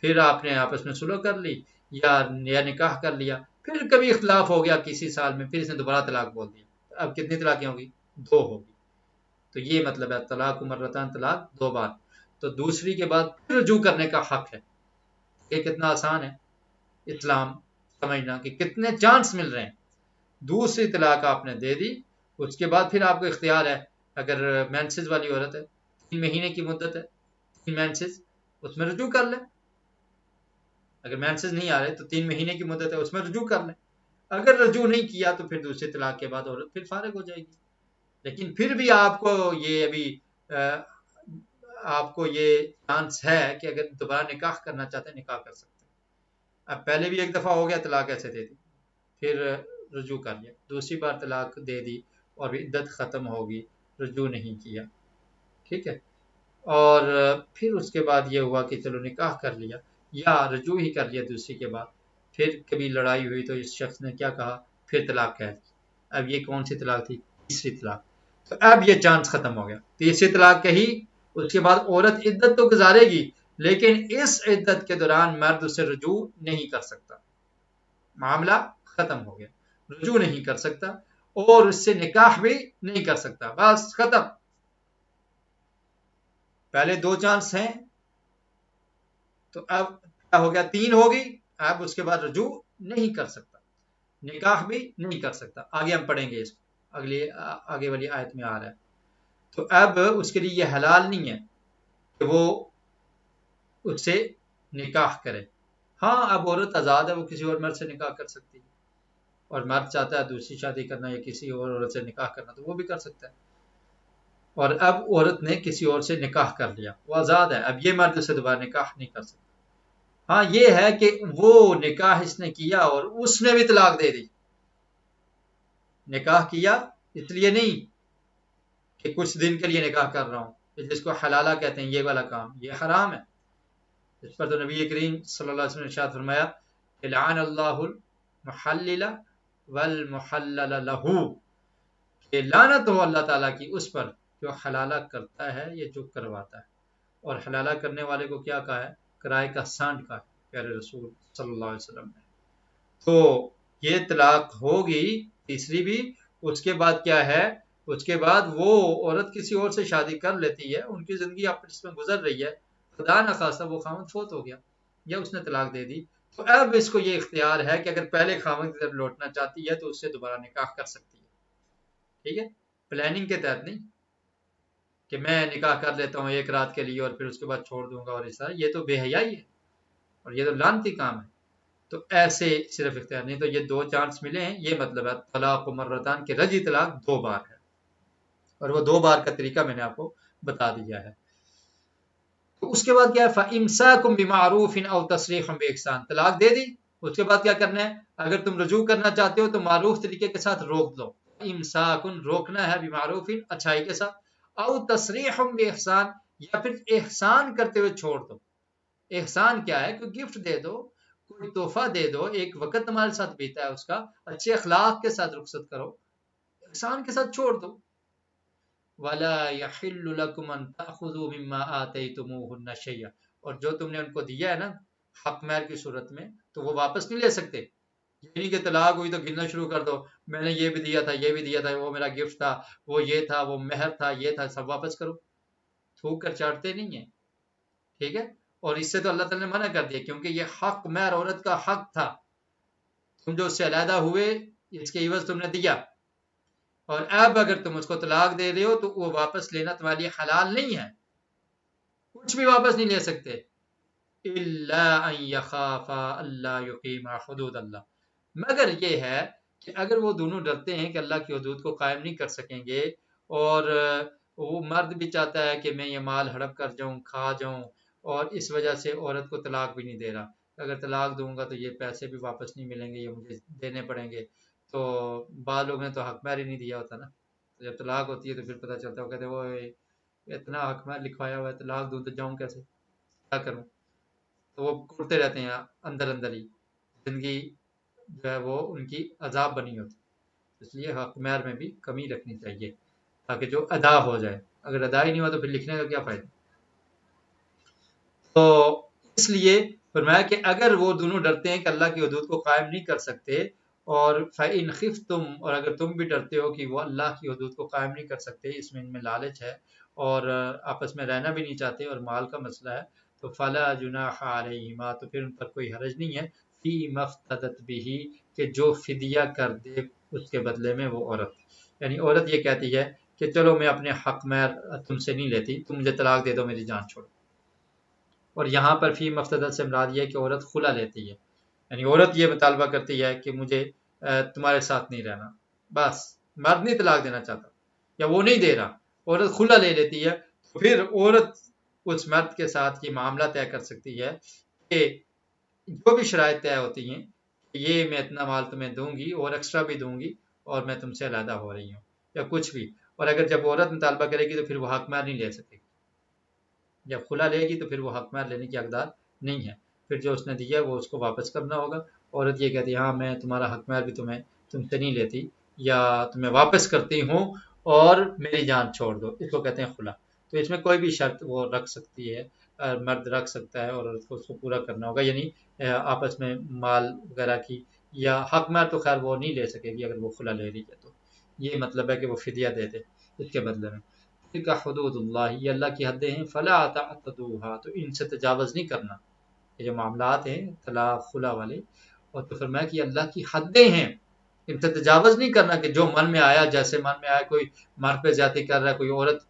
پھر آپ نے آپس میں صلح کر لی یا نکاح کر لیا، پھر کبھی اختلاف ہو گیا کسی سال میں، پھر اس نے دوبارہ طلاق بول دیا. اب کتنی طلاقیں ہوگی؟ 2 ہوگی. تو یہ مطلب ہے طلاق مرتان، طلاق 2 بار. تو دوسری کے بعد پھر رجوع کرنے کا حق ہے. یہ کتنا آسان ہے اسلام سمجھنا کہ کتنے چانس مل رہے ہیں. دوسری طلاق آپ نے دے دی، اس کے بعد پھر آپ کو اختیار ہے. اگر مینسز والی عورت ہے، 3 مہینے کی مدت ہے، 3 مینسز، اس میں رجوع کر لیں. اگر مینسز نہیں آ رہے تو 3 مہینے کی مدت ہے، اس میں رجوع کر لیں. اگر رجوع نہیں کیا تو پھر دوسری طلاق کے بعد عورت پھر فارغ ہو جائے گی. لیکن پھر بھی آپ کو یہ ابھی آپ کو یہ چانس ہے کہ اگر دوبارہ نکاح کرنا چاہتے ہیں نکاح کر سکتے ہیں. اب پہلے بھی ایک دفعہ ہو گیا طلاق ایسے دے دی، پھر رجوع کر لیا، دوسری بار طلاق دے دی اور عدت ختم ہوگی، رجوع نہیں کیا، ٹھیک ہے. اور پھر اس کے بعد یہ ہوا کہ چلو نکاح کر لیا یا رجوع ہی کر لیا دوسری کے بعد، پھر کبھی لڑائی ہوئی تو اس شخص نے کیا کہا؟ پھر طلاق کہہ دی. اب یہ کون سی طلاق تھی؟ تیسری طلاق. تو اب یہ چانس ختم ہو گیا. تیسری طلاق کہی، اس کے بعد عورت عدت تو گزارے گی لیکن اس عدت کے دوران مرد اسے رجوع نہیں کر سکتا. معاملہ ختم ہو گیا، رجوع نہیں کر سکتا اور اس سے نکاح بھی نہیں کر سکتا. بس ختم. پہلے 2 چانس ہیں تو اب کیا ہو گیا؟ 3 ہوگی. اب اس کے بعد رجوع نہیں کر سکتا، نکاح بھی نہیں کر سکتا. آگے ہم پڑھیں گے اس کو، آگے والی آیت میں آ رہا ہے. تو اب اس کے لیے یہ حلال نہیں ہے کہ وہ اس سے نکاح کرے. ہاں اب عورت آزاد ہے، وہ کسی اور مرد سے نکاح کر سکتی ہے، اور مرد چاہتا ہے دوسری شادی کرنا یا کسی اور عورت سے نکاح کرنا تو وہ بھی کر سکتا ہے. اور اب عورت نے کسی اور سے نکاح کر لیا، وہ آزاد ہے، اب یہ مرد سے دوبارہ نکاح نہیں کر سکتا. ہاں یہ ہے کہ وہ نکاح اس نے کیا اور اس نے بھی طلاق دے دی. نکاح کیا اس لیے نہیں کہ کچھ دن کے لیے نکاح کر رہا ہوں، جس کو حلالہ کہتے ہیں، یہ والا کام یہ حرام ہے. اس پر تو نبی کریم صلی اللہ علیہ وسلم نے ارشاد فرمایا لعن اللہ المحلل والمحلل له، کہ لعنت ہو اللہ تعالیٰ کی اس پر جو حلالہ کرتا ہے یا جو کرواتا ہے. اور حلالہ کرنے والے کو کیا کہا ہے؟ کرائے کا سانڈ کا ہے پیارے رسول صلی اللہ علیہ وسلم نے. تو یہ طلاق ہوگی تیسری بھی. اس کے بعد کیا ہے؟ اس کے بعد وہ عورت کسی اور سے شادی کر لیتی ہے، ان کی زندگی آپس میں گزر رہی ہے، خدا نخواستہ وہ خامد فوت ہو گیا یا اس نے طلاق دے دی، تو اب اس کو یہ اختیار ہے کہ اگر پہلے خامد کی طرف لوٹنا چاہتی ہے تو اس سے دوبارہ نکاح کر سکتی ہے. ٹھیک ہے، پلاننگ کے تحت نہیں کہ میں نکاح کر لیتا ہوں ایک رات کے لیے اور پھر اس کے بعد چھوڑ دوں گا اور اس طرح. یہ تو بے حیائی ہے اور یہ تو لعنتی کام ہے. تو ایسے صرف اختیار نہیں. تو یہ 2 چانس ملے ہیں، یہ مطلب ہے طلاق مرتان کہ رجی طلاق 2 بار ہے، اور وہ 2 بار کا طریقہ میں نے آپ کو بتا دیا ہے. تو اس کے بعد کیا ہے؟ فَإِمْسَاكُمْ بِمَعْرُوفٍ أَوْ تَسْرِيحٌ بِإِحْسَانٍ. طلاق دے دی، اس کے بعد کیا کرنا ہے؟ اگر تم رجوع کرنا چاہتے ہو تو معروف طریقے کے ساتھ روک دو. امساکن روکنا ہے، بمعروف اچھائی کے ساتھ، او تصریح بإحسان یا پھر احسان کرتے ہوئے چھوڑ دو. احسان کیا ہے؟ کوئی گفٹ دے دو، کوئی تحفہ دے دو، ایک وقت تمہارے ساتھ بیتا ہے اس کا، اچھے اخلاق کے ساتھ رخصت کرو، احسان کے ساتھ چھوڑ دو. وَلَا يَحِلُّ لَكُمْ أَن تَأْخُذُوا مِمَّا آتَيْتُمُوهُنَّ شَيْئًا، اور جو تم نے ان کو دیا ہے نا حق مہر کی صورت میں تو وہ واپس نہیں لے سکتے. یہ نہیں کہ طلاق ہوئی تو گننا شروع کر دو، میں نے یہ بھی دیا تھا، یہ بھی دیا تھا، وہ میرا گفٹ تھا، وہ یہ تھا، وہ مہر تھا، یہ تھا، سب واپس کرو. تھوک کر چاٹتے نہیں ہیں. ٹھیک ہے. اور اس سے تو اللہ تعالیٰ نے منع کر دیا کیونکہ یہ حق مہر عورت کا حق تھا. تم جو اس سے علیحدہ ہوئے اس کے عوض تم نے دیا، اور اب اگر تم اس کو طلاق دے رہے ہو تو وہ واپس لینا تمہارے لیے حلال نہیں ہے. کچھ بھی واپس نہیں لے سکتے. الا ان يخافا الا يقيما حدود اللہ، مگر یہ ہے کہ اگر وہ دونوں ڈرتے ہیں کہ اللہ کی حدود کو قائم نہیں کر سکیں گے، اور وہ مرد بھی چاہتا ہے کہ میں یہ مال ہڑپ کر جاؤں، کھا جاؤں، اور اس وجہ سے عورت کو طلاق بھی نہیں دے رہا، اگر طلاق دوں گا تو یہ پیسے بھی واپس نہیں ملیں گے، یہ مجھے دینے پڑیں گے. تو بعض لوگوں نے تو حق مہر ہی نہیں دیا ہوتا نا، جب طلاق ہوتی ہے تو پھر پتہ چلتا ہے، وہ کہتے ہیں وہ اتنا حق مہر لکھوایا ہوا ہے، طلاق دوں تو جاؤں کیسے، کیا کروں. تو وہ کرتے رہتے ہیں اندر اندر ہی، زندگی جو ہے وہ ان کی عذاب بنی ہوتی. اس لیے حق مہر میں بھی کمی رکھنی چاہیے تاکہ جو ادا ہو جائے. اگر ادا ہی نہیں ہوا تو پھر لکھنے کا کیا فائدہ. تو اس لیے فرمایا کہ اگر وہ دونوں ڈرتے ہیں کہ اللہ کی حدود کو قائم نہیں کر سکتے، اور فَإِنْ خِفْتُمْ، اور اگر تم بھی ڈرتے ہو کہ وہ اللہ کی حدود کو قائم نہیں کر سکتے، اس میں ان میں لالچ ہے اور آپس میں رہنا بھی نہیں چاہتے اور مال کا مسئلہ ہے، تو فَلَا جُنَاحَ عَلَيْهِمَا، تو پھر ان پر کوئی حرج نہیں ہے، فِي مَفْتَدَتْ بِهِ، کہ جو فدیہ کر دے اس کے بدلے میں وہ عورت. یعنی عورت یہ کہتی ہے کہ چلو میں اپنے حق مہر تم سے نہیں لیتی، تم مجھے طلاق دے دو، میری جان چھوڑو. اور یہاں پر فی مفتدت سے مراد یہ ہے کہ عورت خلا لیتی ہے، یعنی عورت یہ مطالبہ کرتی ہے کہ مجھے تمہارے ساتھ نہیں رہنا، بس مرد نہیں طلاق دینا چاہتا یا وہ نہیں دے رہا، عورت خلا لے لیتی ہے. تو پھر عورت اس مرد کے ساتھ یہ معاملہ طے کر سکتی ہے کہ جو بھی شرائط طے ہوتی ہیں کہ یہ میں اتنا مال تمہیں دوں گی اور ایکسٹرا بھی دوں گی اور میں تم سے علیحدہ ہو رہی ہوں یا کچھ بھی. اور اگر جب عورت مطالبہ کرے گی تو پھر وہ حق مہر نہیں لے سکے گی. جب کھلا لے گی تو پھر وہ حق مہر لینے کی حقدار نہیں ہے، پھر جو اس نے دیا ہے وہ اس کو واپس کرنا ہوگا. عورت یہ کہتی ہے ہاں میں تمہارا حق مہر بھی تم سے نہیں لیتی یا تمہیں واپس کرتی ہوں اور میری جان چھوڑ دو، اس کو کہتے ہیں خلا. تو اس میں کوئی بھی شرط وہ رکھ سکتی ہے، مرد رکھ سکتا ہے اور عورت کو اس کو پورا کرنا ہوگا، یعنی آپس میں مال وغیرہ کی، یا حق مہر تو خیر وہ نہیں لے سکے گی اگر وہ خلا لے رہی ہے. تو یہ مطلب ہے کہ وہ فدیہ دے دے اس کے بدلے میں. کا حدود اللہ، یہ اللہ کی حدیں ہیں، فلا تعتدوها، تو ان سے تجاوز نہیں کرنا. یہ جو معاملات ہیں طلاق خلا والے، اور تو فرمایا کہ یہ اللہ کی حدیں ہیں، ان سے تجاوز نہیں کرنا کہ جو من میں آیا، جیسے من میں آیا، کوئی مرد پہ زیادتی کر رہا ہے، کوئی عورت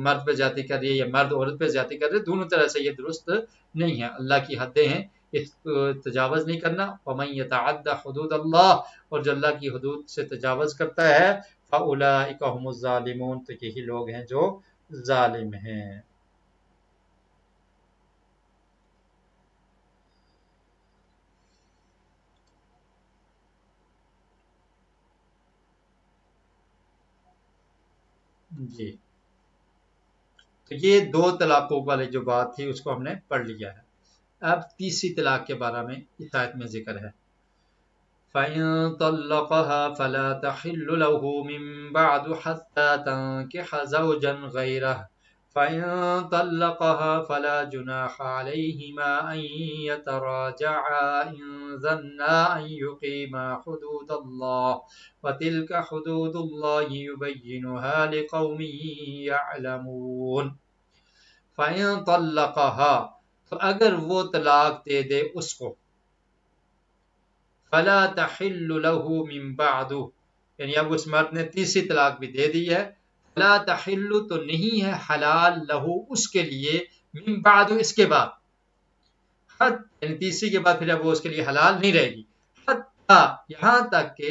مرد پہ زیادتی کر رہی ہے یا مرد عورت پہ زیادتی کر رہے ہے، دونوں طرح سے یہ درست نہیں ہے. اللہ کی حدیں ہیں، اس کو تجاوز نہیں کرنا. وَمَن يَتَعَدَّ حُدُودَ اللَّهِ، اور جو اللہ کی حدود سے تجاوز کرتا ہے، فَأُولَٰئِکَ هُمُ الظَّالِمُونَ، تو یہی لوگ ہیں جو ظالم ہیں. جی، تو یہ دو طلاقوں والے جو بات تھی اس کو ہم نے پڑھ لیا ہے. اب تیسری طلاق کے بارے میں اس آیت میں ذکر ہے. فَإِن طَلَّقَهَا فَلَا تَحِلُّ لَهُ مِن بَعْدُ حَتَّى تَنكِحَ زَوْجًا غَيْرَهُ فَإِن طَلَّقَهَا فَلَا جُنَاحَ عَلَيْهِمَا أَن يَتَرَاجَعَا إِن ظَنَّا أَن يُقِيمَا حُدُودَ اللَّهِ وَتِلْكَ حُدُودُ اللَّهِ يُبَيِّنُهَا لِقَوْمٍ يَعْلَمُونَ. فَإِن طَلَّقَهَا، تو اگر وہ طلاق دے دے اس کو، فلا تحل له من بعد، یعنی اب اس مرد نے تیسری طلاق بھی دے دی ہے، فلا تحل، تو نہیں ہے حلال، لہو اس کے لیے، من بعد اس کے بعد، یعنی تیسری کے بعد پھر اب وہ اس کے لیے حلال نہیں رہے گی، حتی یہاں تک کہ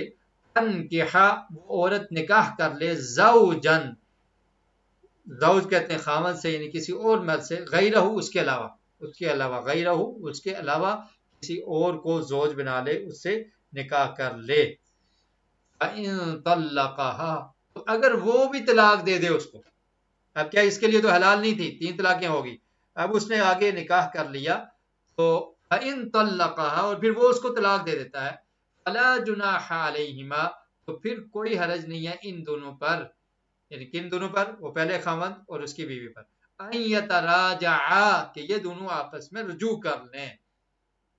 تنکحا، وہ عورت نکاح کر لے، زوجن، زوج کہتے ہیں خامد سے، یعنی کسی اور مرد سے، غیرہ اس کے علاوہ، غیرہ اس کے علاوہ کسی اور کو زوج بنا لے، اس سے نکاح کر لے. فَإِن طَلَّقَهَا، تو اگر وہ بھی طلاق دے دے اس کو، اب کیا اس کے لیے تو حلال نہیں تھی، 3 طلاقیں ہوگی، اب اس نے آگے نکاح کر لیا، تو فَإِن طَلَّقَهَا، اور پھر وہ اس کو طلاق دے دیتا ہے، فَلَا جُنَاحَ عَلَيْهِمَا، تو پھر کوئی حرج نہیں ہے ان دونوں پر، یعنی کن دونوں پر؟ وہ پہلے خاوند اور اس کی بیوی پر، ان یتراجعا کہ یہ دونوں آپس میں رجوع کر لیں،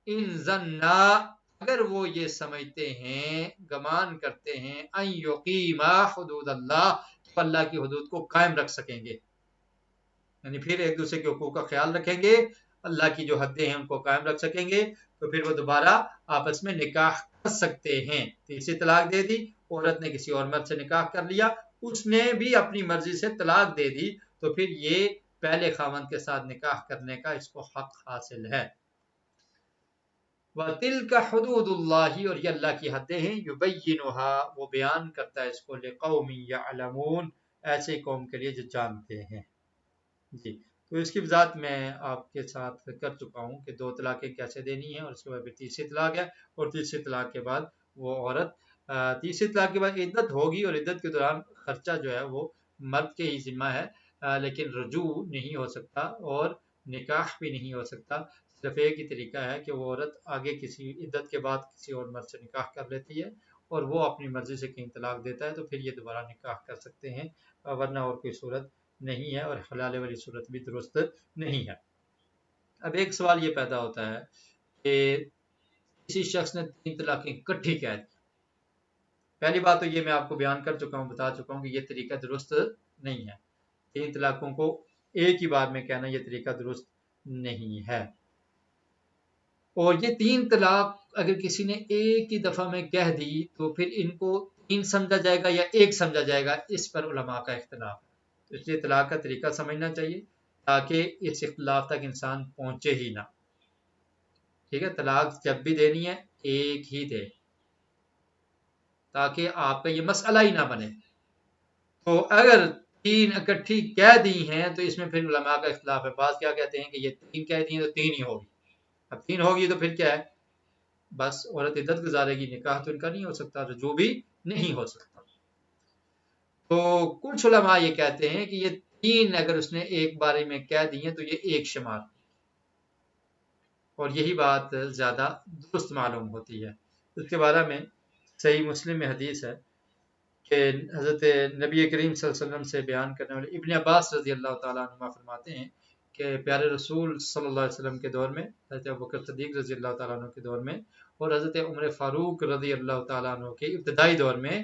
ان ظنا اگر وہ یہ سمجھتے ہیں، گمان کرتے ہیں، ان یقیما حدود اللہ کہ اللہ کی حدود کو قائم رکھ سکیں گے، یعنی پھر ایک دوسرے کے حقوق کا خیال رکھیں گے، اللہ کی جو حدیں ہیں ان کو قائم رکھ سکیں گے، تو پھر وہ دوبارہ آپس میں نکاح کر سکتے ہیں۔ تیسری طلاق دے دی، عورت نے کسی اور مرد سے نکاح کر لیا، اس نے بھی اپنی مرضی سے طلاق دے دی، تو پھر یہ پہلے خاوند کے ساتھ نکاح کرنے کا اس کو حق حاصل ہے۔ وَتِلْكَ حُدُودُ اللَّهِ اور یہ اللہ کی حدیں ہیں، يُبَيِّنُهَا وہ بیان کرتا ہے اس کو، لِقَوْمٍ يَعْلَمُونَ ایسے قوم کے لیے جو جانتے ہیں۔ جی، تو اس کی وضاحت میں آپ کے ساتھ کر چکا ہوں کہ دو طلاقیں کیسے دینی ہیں، اور اس کے بعد تیسری طلاق ہے، اور تیسری طلاق کے بعد وہ عورت تیسری طلاق کے بعد عدت ہوگی، اور عدت کے دوران خرچہ جو ہے وہ مرد کے ہی ذمہ ہے، لیکن رجوع نہیں ہو سکتا اور نکاح بھی نہیں ہو سکتا۔ صرف ایک ہی طریقہ ہے کہ وہ عورت آگے کسی عدت کے بعد کسی اور مرد سے نکاح کر لیتی ہے، اور وہ اپنی مرضی سے کہیں طلاق دیتا ہے، تو پھر یہ دوبارہ نکاح کر سکتے ہیں، ورنہ اور کوئی صورت نہیں ہے، اور حلالے والی صورت بھی درست نہیں ہے۔ اب ایک سوال یہ پیدا ہوتا ہے کہ کسی شخص نے 3 طلاقیں اکٹھی کہہ دی۔ پہلی بات تو یہ میں آپ کو بیان کر چکا ہوں، بتا چکا ہوں کہ یہ طریقہ درست نہیں ہے، 3 طلاقوں کو ایک ہی بار میں کہنا یہ طریقہ درست نہیں ہے، اور یہ 3 طلاق اگر کسی نے ایک ہی دفعہ میں کہہ دی تو پھر ان کو 3 سمجھا جائے گا یا ایک سمجھا جائے گا، اس پر علماء کا اختلاف ہے، اس لیے طلاق کا طریقہ سمجھنا چاہیے تاکہ اس اختلاف تک انسان پہنچے ہی نہ۔ ٹھیک ہے، طلاق جب بھی دینی ہے ایک ہی دے تاکہ آپ کا یہ مسئلہ ہی نہ بنے۔ تو اگر 3 اکٹھی کہہ دی ہیں تو اس میں پھر علماء کا اختلاف ہے، بعض کیا کہتے ہیں کہ یہ 3 کہہ دی ہیں تو 3 ہی ہوگی، اب 3 ہوگی تو پھر کیا ہے، بس عورت عدت گزارے گی، نکاح تو ان کا نہیں ہو سکتا، رجوع بھی نہیں ہو سکتا۔ تو کچھ علماء یہ کہتے ہیں کہ یہ 3 اگر اس نے ایک باری میں کہہ دی ہیں تو یہ ایک شمار، اور یہی بات زیادہ درست معلوم ہوتی ہے۔ اس کے بارے میں صحیح مسلم میں حدیث ہے کہ حضرت نبی کریم صلی اللہ علیہ وسلم سے بیان کرنے والے ابن عباس رضی اللہ تعالیٰ عنہ فرماتے ہیں کہ پیارے رسول صلی اللہ علیہ وسلم کے دور میں، حضرت ابوبکر صدیق رضی اللہ تعالیٰ عنہ کے دور میں، اور حضرت عمر فاروق رضی اللہ تعالیٰ عنہ کے ابتدائی دور میں،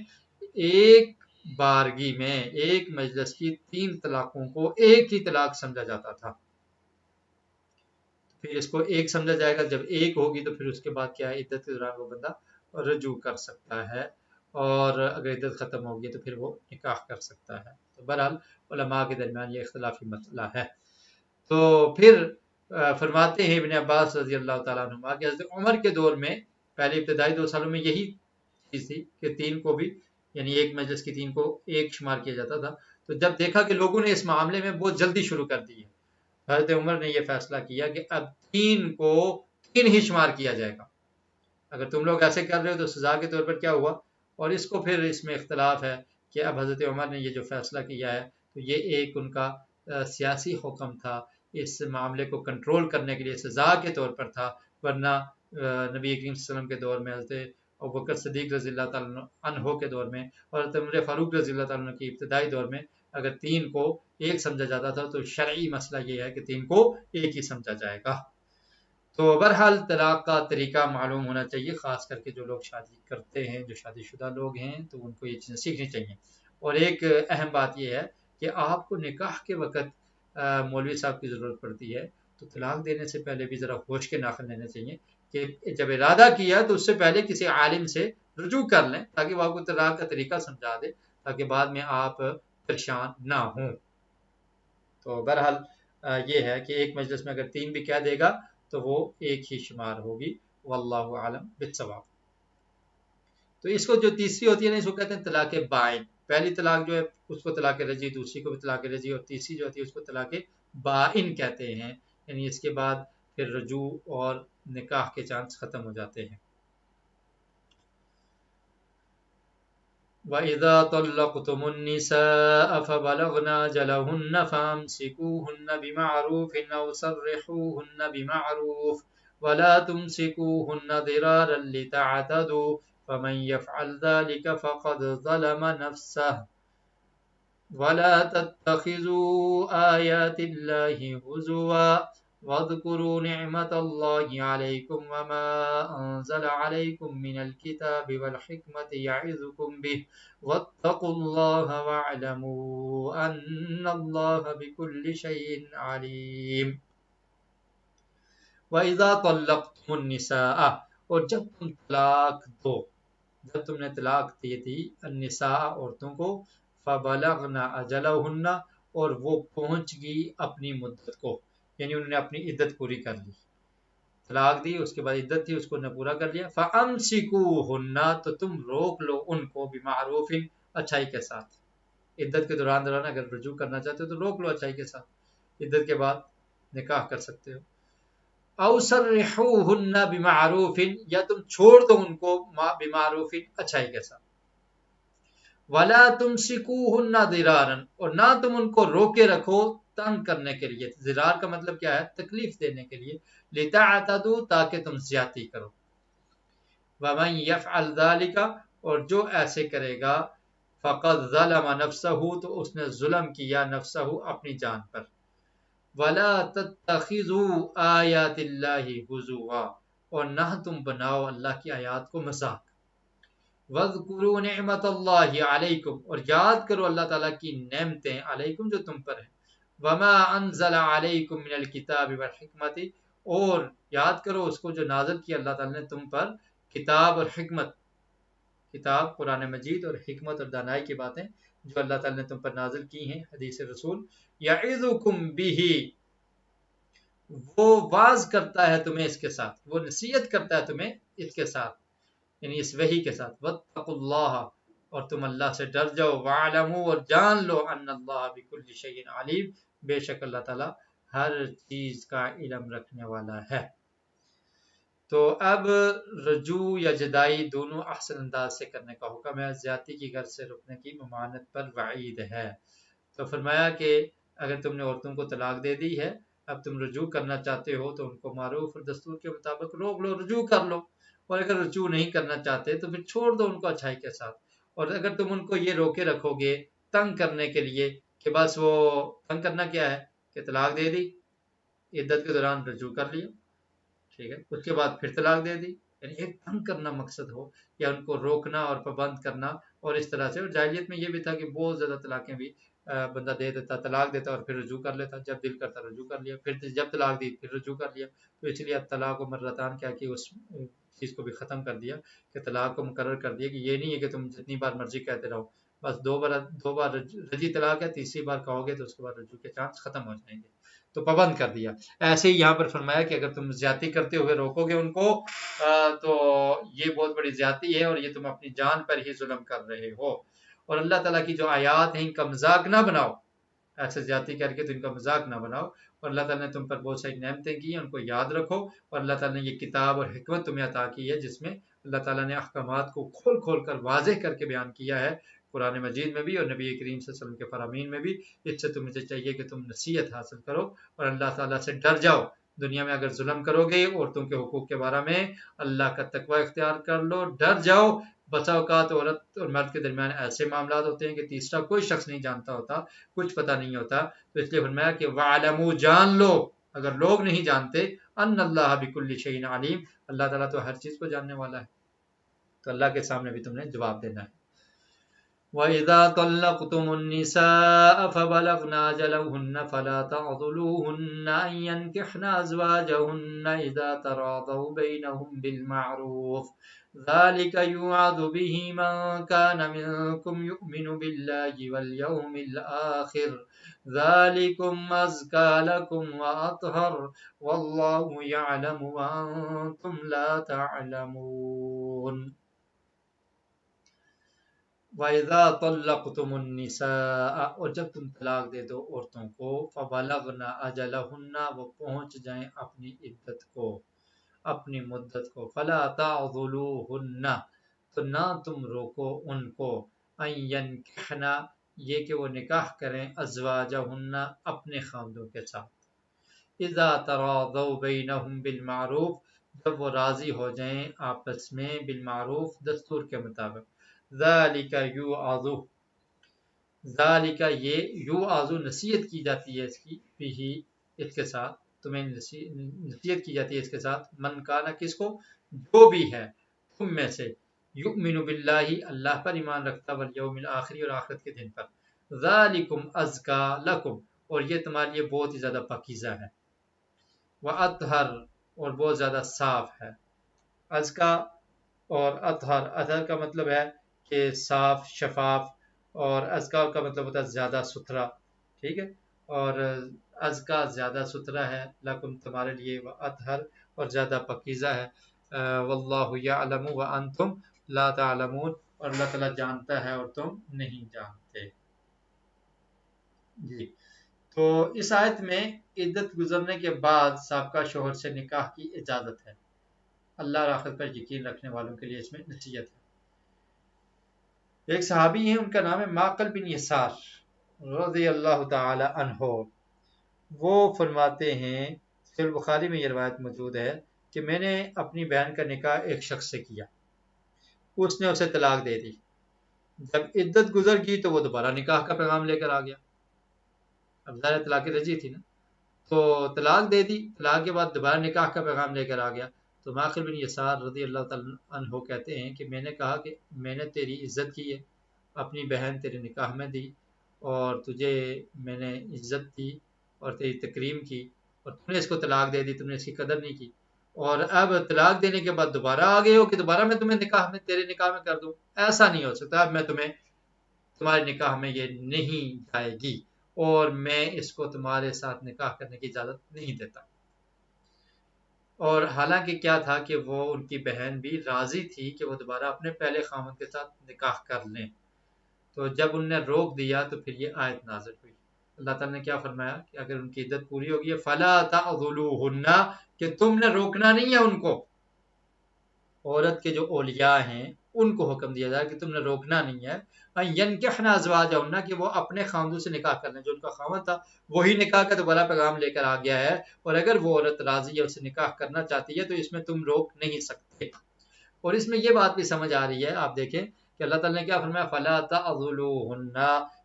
ایک بارگی میں ایک مجلس کی 3 طلاقوں کو ایک ہی طلاق سمجھا جاتا تھا۔ پھر اس کو ایک سمجھا جائے گا، جب ایک ہوگی تو پھر اس کے بعد کیا ہے، عدت کے دوران وہ بندہ رجوع کر سکتا ہے، اور اگر عدت ختم ہوگی تو پھر وہ نکاح کر سکتا ہے۔ تو بہرحال علماء کے درمیان یہ اختلافی مسئلہ ہے۔ تو پھر فرماتے ہیں ابن عباس رضی اللہ تعالیٰ عنہ کہ حضرت عمر کے دور میں پہلے ابتدائی 2 سالوں میں یہی چیز تھی کہ 3 کو بھی، یعنی ایک مجلس کی 3 کو ایک شمار کیا جاتا تھا، تو جب دیکھا کہ لوگوں نے اس معاملے میں بہت جلدی شروع کر دی ہے، حضرت عمر نے یہ فیصلہ کیا کہ اب 3 کو 3 ہی شمار کیا جائے گا، اگر تم لوگ ایسے کر رہے ہو تو سزا کے طور پر کیا ہوا، اور اس کو پھر اس میں اختلاف ہے کہ اب حضرت عمر نے یہ جو فیصلہ کیا ہے تو یہ ایک ان کا سیاسی حکم تھا، اس معاملے کو کنٹرول کرنے کے لیے سزا کے طور پر تھا، ورنہ نبی کریم صلی اللہ علیہ وسلم کے دور میں، حضرت ابوبکر صدیق رضی اللہ تعالیٰ عنہ کے دور میں، اور حضرت عمر فاروق رضی اللہ تعالیٰ عنہ کی ابتدائی دور میں اگر 3 کو ایک سمجھا جاتا تھا تو شرعی مسئلہ یہ ہے کہ 3 کو ایک ہی سمجھا جائے گا۔ تو بہرحال طلاق کا طریقہ معلوم ہونا چاہیے، خاص کر کے جو لوگ شادی کرتے ہیں، جو شادی شدہ لوگ ہیں، تو ان کو یہ چیزیں سیکھنی چاہیے۔ اور ایک اہم بات یہ ہے کہ آپ کو نکاح کے وقت مولوی صاحب کی ضرورت پڑتی ہے، تو طلاق دینے سے پہلے بھی ذرا ہوش کے ناخن لینے چاہیے کہ جب ارادہ کیا تو اس سے پہلے کسی عالم سے رجوع کر لیں تاکہ وہ آپ کو طلاق کا طریقہ سمجھا دے، تاکہ بعد میں آپ پریشان نہ ہوں۔ تو بہرحال یہ ہے کہ ایک مجلس میں اگر 3 بھی کہہ دے گا تو وہ ایک ہی شمار ہوگی، واللہ عالم بالصواب۔ تو اس کو جو تیسری ہوتی ہے نا، اس کو کہتے ہیں طلاق بائن۔ پہلی طلاق جو ہے اس کو طلاق رجعی، دوسری کو بھی طلاق رجعی، اور تیسری جو ہوتی ہے اس کو طلاق بائن کہتے ہیں، یعنی اس کے بعد پھر رجوع اور نکاح کے چانس ختم ہو جاتے ہیں۔ وَإِذَا طَلَّقْتُمُ النِّسَاءَ فَبَلَغْنَ أَجَلَهُنَّ فَأَمْسِكُوهُنَّ بِمَعْرُوفٍ أَوْ سَرِّحُوهُنَّ بِمَعْرُوفٍ وَلَا تُمْسِكُوهُنَّ ضِرَارًا لِتَعْتَدُوا فَمَنْ يَفْعَلْ ذَلِكَ فَقَدْ ظَلَمَ نَفْسَهُ ولا تتخذوا آيات الله هزوا واذكروا نعمة الله عليكم وما أنزل عليكم من الكتاب والحكمة يعظكم به واتقوا الله واعلموا أن الله بكل شيء عليم وَإِذَا طَلَّقْتُمُ النِّسَاءَ اور جب تم طلاق دو، جب تم نے طلاق دی تھی النساء عورتوں کو فَبَلَغْنَ أَجَلَهُنَّ اور وہ پہنچ گئی اپنی مدت کو، یعنی انہوں نے اپنی عدت پوری کر لی، طلاق دی اس کے بعد عدت تھی اس کو انہوں نے پورا کر لیا، فَأَمْسِكُوهُنَّ تو تم روک لو ان کو بِمَعْرُوفٍ اچھائی کے ساتھ، عدت کے دوران اگر رجوع کرنا چاہتے ہو تو روک لو اچھائی کے ساتھ، عدت کے بعد نکاح کر سکتے ہو، او سرحوہن بمعروف یا تم چھوڑ دو ان کو بمعروف اچھائی کے ساتھ، ولا تمسکوہن ضرارا اور نہ تم ان کو روکے رکھو تنگ کرنے کے لیے، ضرار کا مطلب کیا ہے؟ تکلیف دینے کے لیے، لتعتدوا تاکہ تم زیادتی کرو، ومن یفعل ذلک اور جو ایسے کرے گا فقد ظلم نفسہ تو اس نے ظلم کیا نفسہ اپنی جان پر، وَلَا تَتَّخِذُوا آیَاتِ اللَّهِ هُزُوًا اور نہ تم بناؤ اللہ کی آیات کو مذاق، وَاذْكُرُوا نِعْمَةَ اللَّهِ عَلَيْكُمْ اور یاد کرو اللہ تعالیٰ کی نعمتیں علیکم جو تم پر ہیں، وَمَا أَنزَلَ عَلَيْكُمْ مِنَ الْكِتَابِ وَالْحِكْمَةِ اور یاد کرو اس کو جو نازل کیا اللہ تعالیٰ نے تم پر کتاب اور حکمت، کتاب قرآن مجید اور حکمت اور دانائی کی باتیں جو اللہ تعالیٰ نے تم پر نازل کی ہیں، حدیث رسول، یعظکم بہ وہ واز کرتا ہے تمہیں اس کے ساتھ، وہ نصیحت کرتا ہے تمہیں اس کے ساتھ، یعنی اس وحی کے ساتھ، واتقوا اللہ اور تم اللہ سے ڈر جاؤ، وعلموا اور جان لو ان اللہ بکل شیء علیم بے شک اللہ تعالیٰ ہر چیز کا علم رکھنے والا ہے۔ تو اب رجوع یا جدائی دونوں احسن انداز سے کرنے کا حکم ہے، زیادتی کی غرض سے رکنے کی ممانعت پر وعید ہے۔ تو فرمایا کہ اگر تم نے عورتوں کو طلاق دے دی ہے، اب تم رجوع کرنا چاہتے ہو تو ان کو معروف اور دستور کے مطابق روک لو، رجوع کر لو، اور اگر رجوع نہیں کرنا چاہتے تو پھر چھوڑ دو ان کو اچھائی کے ساتھ، اور اگر تم ان کو یہ روکے رکھو گے تنگ کرنے کے لیے کہ بس وہ تنگ کرنا کیا ہے کہ طلاق دے دی، عدت کے دوران رجوع کر لیا، ٹھیک ہے، اس کے بعد پھر طلاق دے دی، یعنی ایک تنگ کرنا مقصد ہو یا ان کو روکنا اور پابند کرنا، اور اس طرح سے، اور جاہلیت میں یہ بھی تھا کہ بہت زیادہ طلاقیں بھی بندہ دے دیتا، طلاق دیتا اور پھر رجوع کر لیتا، جب دل کرتا رجوع کر لیا، پھر جب طلاق دی پھر رجوع کر لیا، تو اس لیے اب طلاق و مرتان کیا کہ اس چیز کو بھی ختم کر دیا کہ طلاق کو مقرر کر دیا کہ یہ نہیں ہے کہ تم جتنی بار مرضی کہتے رہو، بس دو بار رجی طلاق ہے، تیسری بار کہو گے تو اس کے بعد رجوع کے چانس ختم ہو جائیں گے، تو پابند کر دیا۔ ایسے ہی یہاں پر فرمایا کہ اگر تم زیادتی کرتے ہوئے روکو گے ان کو تو یہ بہت بڑی زیادتی ہے اور یہ تم اپنی جان پر ہی ظلم کر رہے ہو، اور اللہ تعالیٰ کی جو آیات ہیں ان کا مذاق نہ بناؤ، ایسے زیادتی کر کے تو ان کا مذاق نہ بناؤ، اور اللہ تعالیٰ نے تم پر بہت ساری نعمتیں کی ہیں ان کو یاد رکھو، اور اللہ تعالیٰ نے یہ کتاب اور حکمت تمہیں عطا کی ہے جس میں اللہ تعالیٰ نے احکامات کو کھول کھول کر واضح کر کے بیان کیا ہے، قرآن مجید میں بھی اور نبی کریم صلی اللہ علیہ وسلم کے فرامین میں بھی، اس سے تمہیں چاہیے کہ تم نصیحت حاصل کرو اور اللہ تعالیٰ سے ڈر جاؤ، دنیا میں اگر ظلم کرو گے عورتوں کے حقوق کے بارے میں اللہ کا تقوی اختیار کر لو، ڈر جاؤ، بسا اوقات عورت اور مرد کے درمیان ایسے معاملات ہوتے ہیں کہ تیسرا کوئی شخص نہیں جانتا ہوتا، کچھ پتہ نہیں ہوتا، تو اس لیے فرمایا کہ وَعَلَمُوا جان لو، اگر لوگ نہیں جانتے، ان اللہ بکل شیء علیم اللہ تعالیٰ تو ہر چیز کو جاننے والا ہے، تو اللہ کے سامنے بھی تم نے جواب دینا ہے۔ وَإِذَا طَلَّقْتُمُ النِّسَاءَ فَبَلَغْنَ أَجَلَهُنَّ فَلَا تَعْضُلُوهُنَّ أَن يَنكِحْنَ أَزْوَاجَهُنَّ إِذَا تَرَاضَوْا بَيْنَهُم بِالْمَعْرُوفِ ذَلِكَ يُوعَظُ بِهِ مَن كَانَ مِنكُمْ يُؤْمِنُ بِاللَّهِ وَالْيَوْمِ الْآخِرِ ذَلِكُمْ أَزْكَىٰ لَكُمْ وَأَطْهَرُ وَاللَّهُ يَعْلَمُ وَأَنتُمْ لَا تَعْلَمُونَ۔ وَإِذَا طَلَّقْتُمُ النِّسَاءَ اور جب تم طلاق دے دو عورتوں کو، فَبَلَغْنَ أَجَلَهُنَّ وہ پہنچ جائیں اپنی عدت کو، اپنی مدت کو، فَلَا تَعْضُلُوهُنَّ تو نہ تم روکو ان کو، أَن يَنكِحْنَ یہ کہ وہ نکاح کریں، أَزْوَاجَهُنَّ اپنے خاندوں کے ساتھ، إِذَا تَرَاضَوْا بَيْنَهُم بِالْمَعْرُوفِ جب وہ راضی ہو جائیں آپس میں، بالمعروف دستور کے مطابق، ذَلِكَ يُوعَظُ ذالک یہ یو آزو نصیحت کی جاتی ہے اس کی بھی اس کے ساتھ، تمہیں نصیحت کی جاتی ہے اس کے ساتھ، من کانا کس کو، جو بھی ہے تم میں سے، یؤمن باللہ اللہ پر ایمان رکھتا، والیوم الآخر اور آخرت کے دن پر، ذالکم ازکا لکم اور یہ تمہارے لیے بہت ہی زیادہ پاکیزہ ہے، واطہر اور بہت زیادہ صاف ہے، ازکا اور اطہر کا مطلب ہے کہ صاف شفاف، اور ازکا کا مطلب ہوتا ہے زیادہ ستھرا، ٹھیک ہے، اور ازکا زیادہ ستھرا ہے، لکم تمہارے لیے، وہ اطہر اور زیادہ پاکیزہ ہے، واللہ یعلم وانتم لا تعلمون اور اللہ تعالیٰ جانتا ہے اور تم نہیں جانتے۔ جی، تو اس آیت میں عدت گزرنے کے بعد سابقہ شوہر سے نکاح کی اجازت ہے، اللہ اور آخرت پر یقین رکھنے والوں کے لیے اس میں نصیحت ہے۔ ایک صحابی ہیں، ان کا نام ہے معقل بن یسار رضی اللہ تعالی عنہ، وہ فرماتے ہیں، صحیح بخاری میں یہ روایت موجود ہے کہ میں نے اپنی بہن کا نکاح ایک شخص سے کیا، اس نے اسے طلاق دے دی، جب عدت گزر گئی تو وہ دوبارہ نکاح کا پیغام لے کر آ گیا، اب ظاہر طلاق رجعی تھی نا، تو طلاق دے دی، طلاق کے بعد دوبارہ نکاح کا پیغام لے کر آ گیا، تو معقل بن یسار رضی اللہ تعالیٰ عنہ کہتے ہیں کہ میں نے کہا کہ میں نے تیری عزت کی ہے، اپنی بہن تیرے نکاح میں دی، اور تجھے میں نے عزت دی اور تیری تکریم کی، اور تم نے اس کو طلاق دے دی، تم نے اس کی قدر نہیں کی، اور اب طلاق دینے کے بعد دوبارہ آ گئے ہو کہ دوبارہ میں تمہیں نکاح میں تیرے نکاح میں کر دوں، ایسا نہیں ہو سکتا، اب میں تمہیں تمہارے نکاح میں یہ نہیں جائے گی، اور میں اس کو تمہارے ساتھ نکاح کرنے کی اجازت نہیں دیتا۔ اور حالانکہ کیا تھا کہ وہ ان کی بہن بھی راضی تھی کہ وہ دوبارہ اپنے پہلے خامن کے ساتھ نکاح کر لیں، تو جب ان نے روک دیا تو پھر یہ آیت نازل ہوئی، اللہ تعالیٰ نے کیا فرمایا کہ اگر ان کی عدت پوری ہوگی ہے فَلَا تَعْضُلُوهُنَّ کہ تم نے روکنا نہیں ہے ان کو، عورت کے جو اولیاء ہیں ان کو حکم دیا جائے کہ تم نے روکنا نہیں ہے، يَنْكِحْنَ أَزْوَاجَهُنَّ کہ وہ اپنے خاوندوں سے نکاح کر لیں، جو ان کا خاوند تھا وہی نکاح کا دوبارہ پیغام لے کر آ گیا ہے، اور اگر وہ عورت راضی ہے، اسے نکاح کرنا چاہتی ہے تو اس میں تم روک نہیں سکتے۔ اور اس میں یہ بات بھی سمجھ آ رہی ہے، آپ دیکھیں کہ اللہ تعالیٰ نے کیا فرمایا فَلَا تَعْضُلُوهُنَّ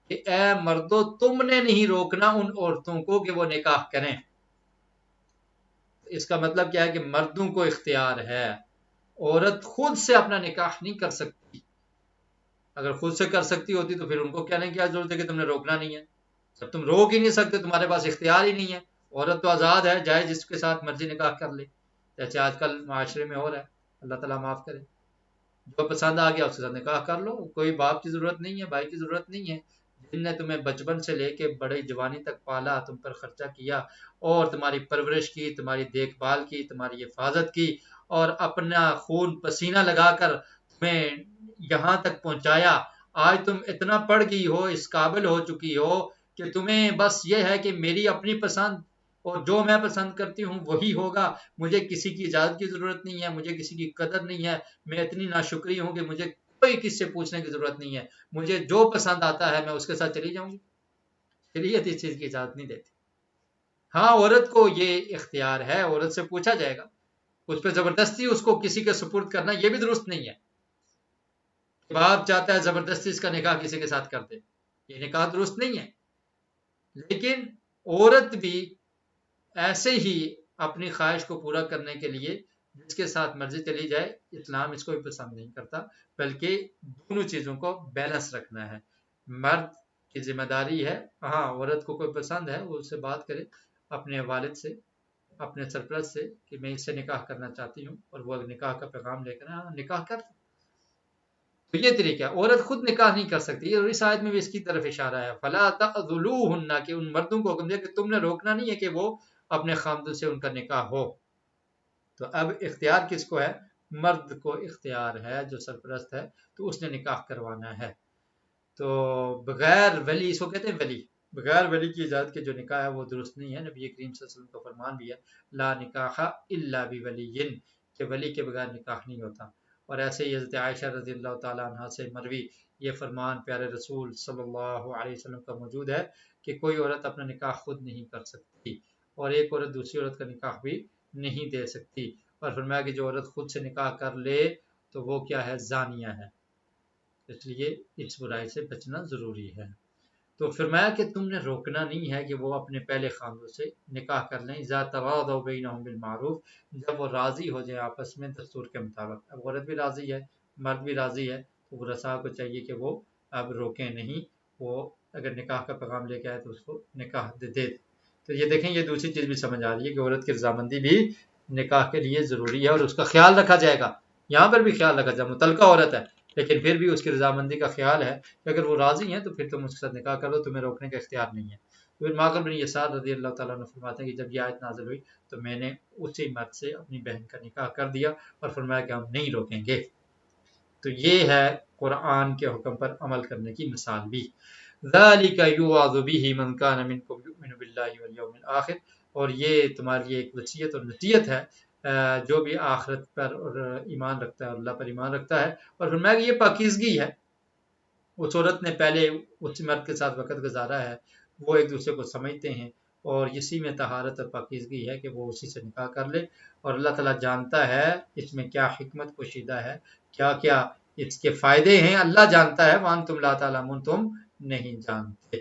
کہ اے مردو تم نے نہیں روکنا ان عورتوں کو کہ وہ نکاح کریں، اس کا مطلب کیا ہے کہ مردوں کو اختیار ہے، عورت خود سے اپنا نکاح نہیں کر سکتی، اگر خود سے کر سکتی ہوتی تو پھر ان کو کہنے کی کیا ضرورت ہے کہ تم نے روکنا نہیں ہے، جب تم روک ہی نہیں سکتے، تمہارے پاس اختیار ہی نہیں ہے، عورت تو آزاد ہے، جائے جس کے ساتھ مرضی نکاح کر لے، جیسے آج کل معاشرے میں ہو رہا ہے، اللہ تعالیٰ معاف کرے، جو پسند آ گیا اس کے ساتھ نکاح کر لو، کوئی باپ کی ضرورت نہیں ہے، بھائی کی ضرورت نہیں ہے، جن نے تمہیں بچپن سے لے کے بڑے جوانی تک پالا، تم پر خرچہ کیا اور تمہاری پرورش کی، تمہاری دیکھ بھال کی، تمہاری حفاظت کی، اور اپنا خون پسینہ لگا کر تمہیں یہاں تک پہنچایا، آج تم اتنا پڑھ گئی ہو، اس قابل ہو چکی ہو کہ تمہیں بس یہ ہے کہ میری اپنی پسند اور جو میں پسند کرتی ہوں وہی ہوگا، مجھے کسی کی اجازت کی ضرورت نہیں ہے، مجھے کسی کی قدر نہیں ہے، میں اتنی ناشکری ہوں کہ مجھے کوئی کس سے پوچھنے کی ضرورت نہیں ہے، مجھے جو پسند آتا ہے میں اس کے ساتھ چلی جاؤں گی، شریعت اس چیز کی اجازت نہیں دیتی۔ ہاں عورت کو یہ اختیار ہے، عورت سے پوچھا جائے گا، اس پہ زبردستی اس کو کسی کے سپرد کرنا یہ بھی درست نہیں ہے، باپ چاہتا ہے زبردستی اس کا نکاح کسی کے ساتھ کر دے، یہ نکاح درست نہیں ہے، لیکن عورت بھی ایسے ہی اپنی خواہش کو پورا کرنے کے لیے جس کے ساتھ مرضی چلی جائے، اسلام اس کو بھی پسند نہیں کرتا، بلکہ دونوں چیزوں کو بیلنس رکھنا ہے، مرد کی ذمہ داری ہے، ہاں عورت کو کوئی پسند ہے وہ اس سے بات کرے اپنے والد سے، اپنے سرپرست سے کہ میں اس سے نکاح کرنا چاہتی ہوں، اور وہ نکاح کا پیغام لے کر ہاں نکاح کر، تو یہ طریقہ ہے، عورت خود نکاح نہیں کر سکتی، اور اس آیت میں بھی اس کی طرف اشارہ ہے، فَلَا تَعْضُلُوهُنَّ کہ ان مردوں کو حکم دیا کہ تم نے روکنا نہیں ہے کہ وہ اپنے خامدوں سے ان کا نکاح ہو، تو اب اختیار کس کو ہے؟ مرد کو اختیار ہے، جو سرپرست ہے تو اس نے نکاح کروانا ہے، تو بغیر ولی، اس کو کہتے ہیں ولی، بغیر ولی کی اجازت کے جو نکاح ہے وہ درست نہیں ہے، نبی کریم صلی اللہ علیہ وسلم کا فرمان بھی ہے لا نکاح الا بولی، کہ ولی کے بغیر نکاح نہیں ہوتا، اور ایسے ہی حضرت عائشہ رضی اللہ تعالیٰ عنہ سے مروی یہ فرمان پیارے رسول صلی اللہ علیہ وسلم کا موجود ہے کہ کوئی عورت اپنا نکاح خود نہیں کر سکتی، اور ایک عورت دوسری عورت کا نکاح بھی نہیں دے سکتی، اور فرمایا کہ جو عورت خود سے نکاح کر لے تو وہ کیا ہے؟ زانیہ ہے، اس لیے اس برائی سے بچنا ضروری ہے۔ تو فرمایا کہ تم نے روکنا نہیں ہے کہ وہ اپنے پہلے خاندوں سے نکاح کر لیں، اذا تراضوا بینہم بالمعروف، جب وہ راضی ہو جائیں آپس میں دستور کے مطابق۔ اب عورت بھی راضی ہے، مرد بھی راضی ہے، تو رسا کو چاہیے کہ وہ اب روکیں نہیں، وہ اگر نکاح کا پیغام لے کے آئے تو اس کو نکاح دے دے۔ تو یہ دیکھیں، یہ دوسری چیز بھی سمجھ آ رہی ہے کہ عورت کی رضامندی بھی نکاح کے لیے ضروری ہے، اور اس کا خیال رکھا جائے گا۔ یہاں پر بھی خیال رکھا جائے، متعلقہ عورت ہے لیکن پھر بھی اس کی رضامندی کا خیال ہے کہ اگر وہ راضی ہیں تو پھر تم اس کے ساتھ نکاح کر لو، تمہیں روکنے کا اختیار نہیں ہے۔ پھر ماقل بن یسار رضی اللہ تعالیٰ عنہ فرماتے ہیں کہ جب یہ آیت نازل ہوئی تو میں نے اسی مرد سے اپنی بہن کا نکاح کر دیا اور فرمایا کہ ہم نہیں روکیں گے۔ تو یہ ہے قرآن کے حکم پر عمل کرنے کی مثال بھی۔ ذَلِكَ يُوعَظُ بِهِ مَنْ كَانَ مِنْكُمْ يُؤْمِنُ بِاللَّهِ وَالْيَوْمِ الْآخِرِ، اور یہ تمہارے لیے ایک وصیت اور نصیحت ہے جو بھی آخرت پر اور ایمان رکھتا ہے اور اللہ پر ایمان رکھتا ہے۔ اور فرمایا کہ یہ پاکیزگی ہے، اس عورت نے پہلے اس مرد کے ساتھ وقت گزارا ہے، وہ ایک دوسرے کو سمجھتے ہیں، اور اسی میں طہارت اور پاکیزگی ہے کہ وہ اسی سے نکاح کر لے۔ اور اللہ تعالیٰ جانتا ہے اس میں کیا حکمت پوشیدہ ہے، کیا کیا اس کے فائدے ہیں، اللہ جانتا ہے، وَأَنْتُمْ لَا تَعْلَمُونَ، تم نہیں جانتے۔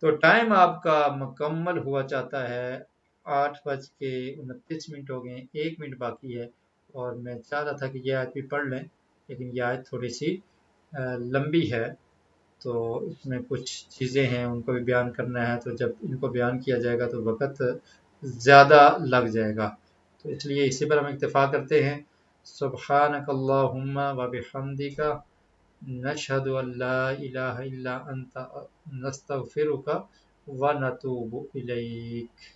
تو ٹائم آپ کا مکمل ہوا چاہتا ہے، 8:29 ہو گئے، 1 منٹ باقی ہے، اور میں چاہ رہا تھا کہ یہ آیت بھی پڑھ لیں لیکن یہ آیت تھوڑی سی لمبی ہے، تو اس میں کچھ چیزیں ہیں ان کو بھی بیان کرنا ہے، تو جب ان کو بیان کیا جائے گا تو وقت زیادہ لگ جائے گا، تو اس لیے اسی پر ہم اکتفا کرتے ہیں۔ سبحانک اللہم و بحمدک، نشہد ان لا الہ الا انت، نستغفرک و نتوب الیک۔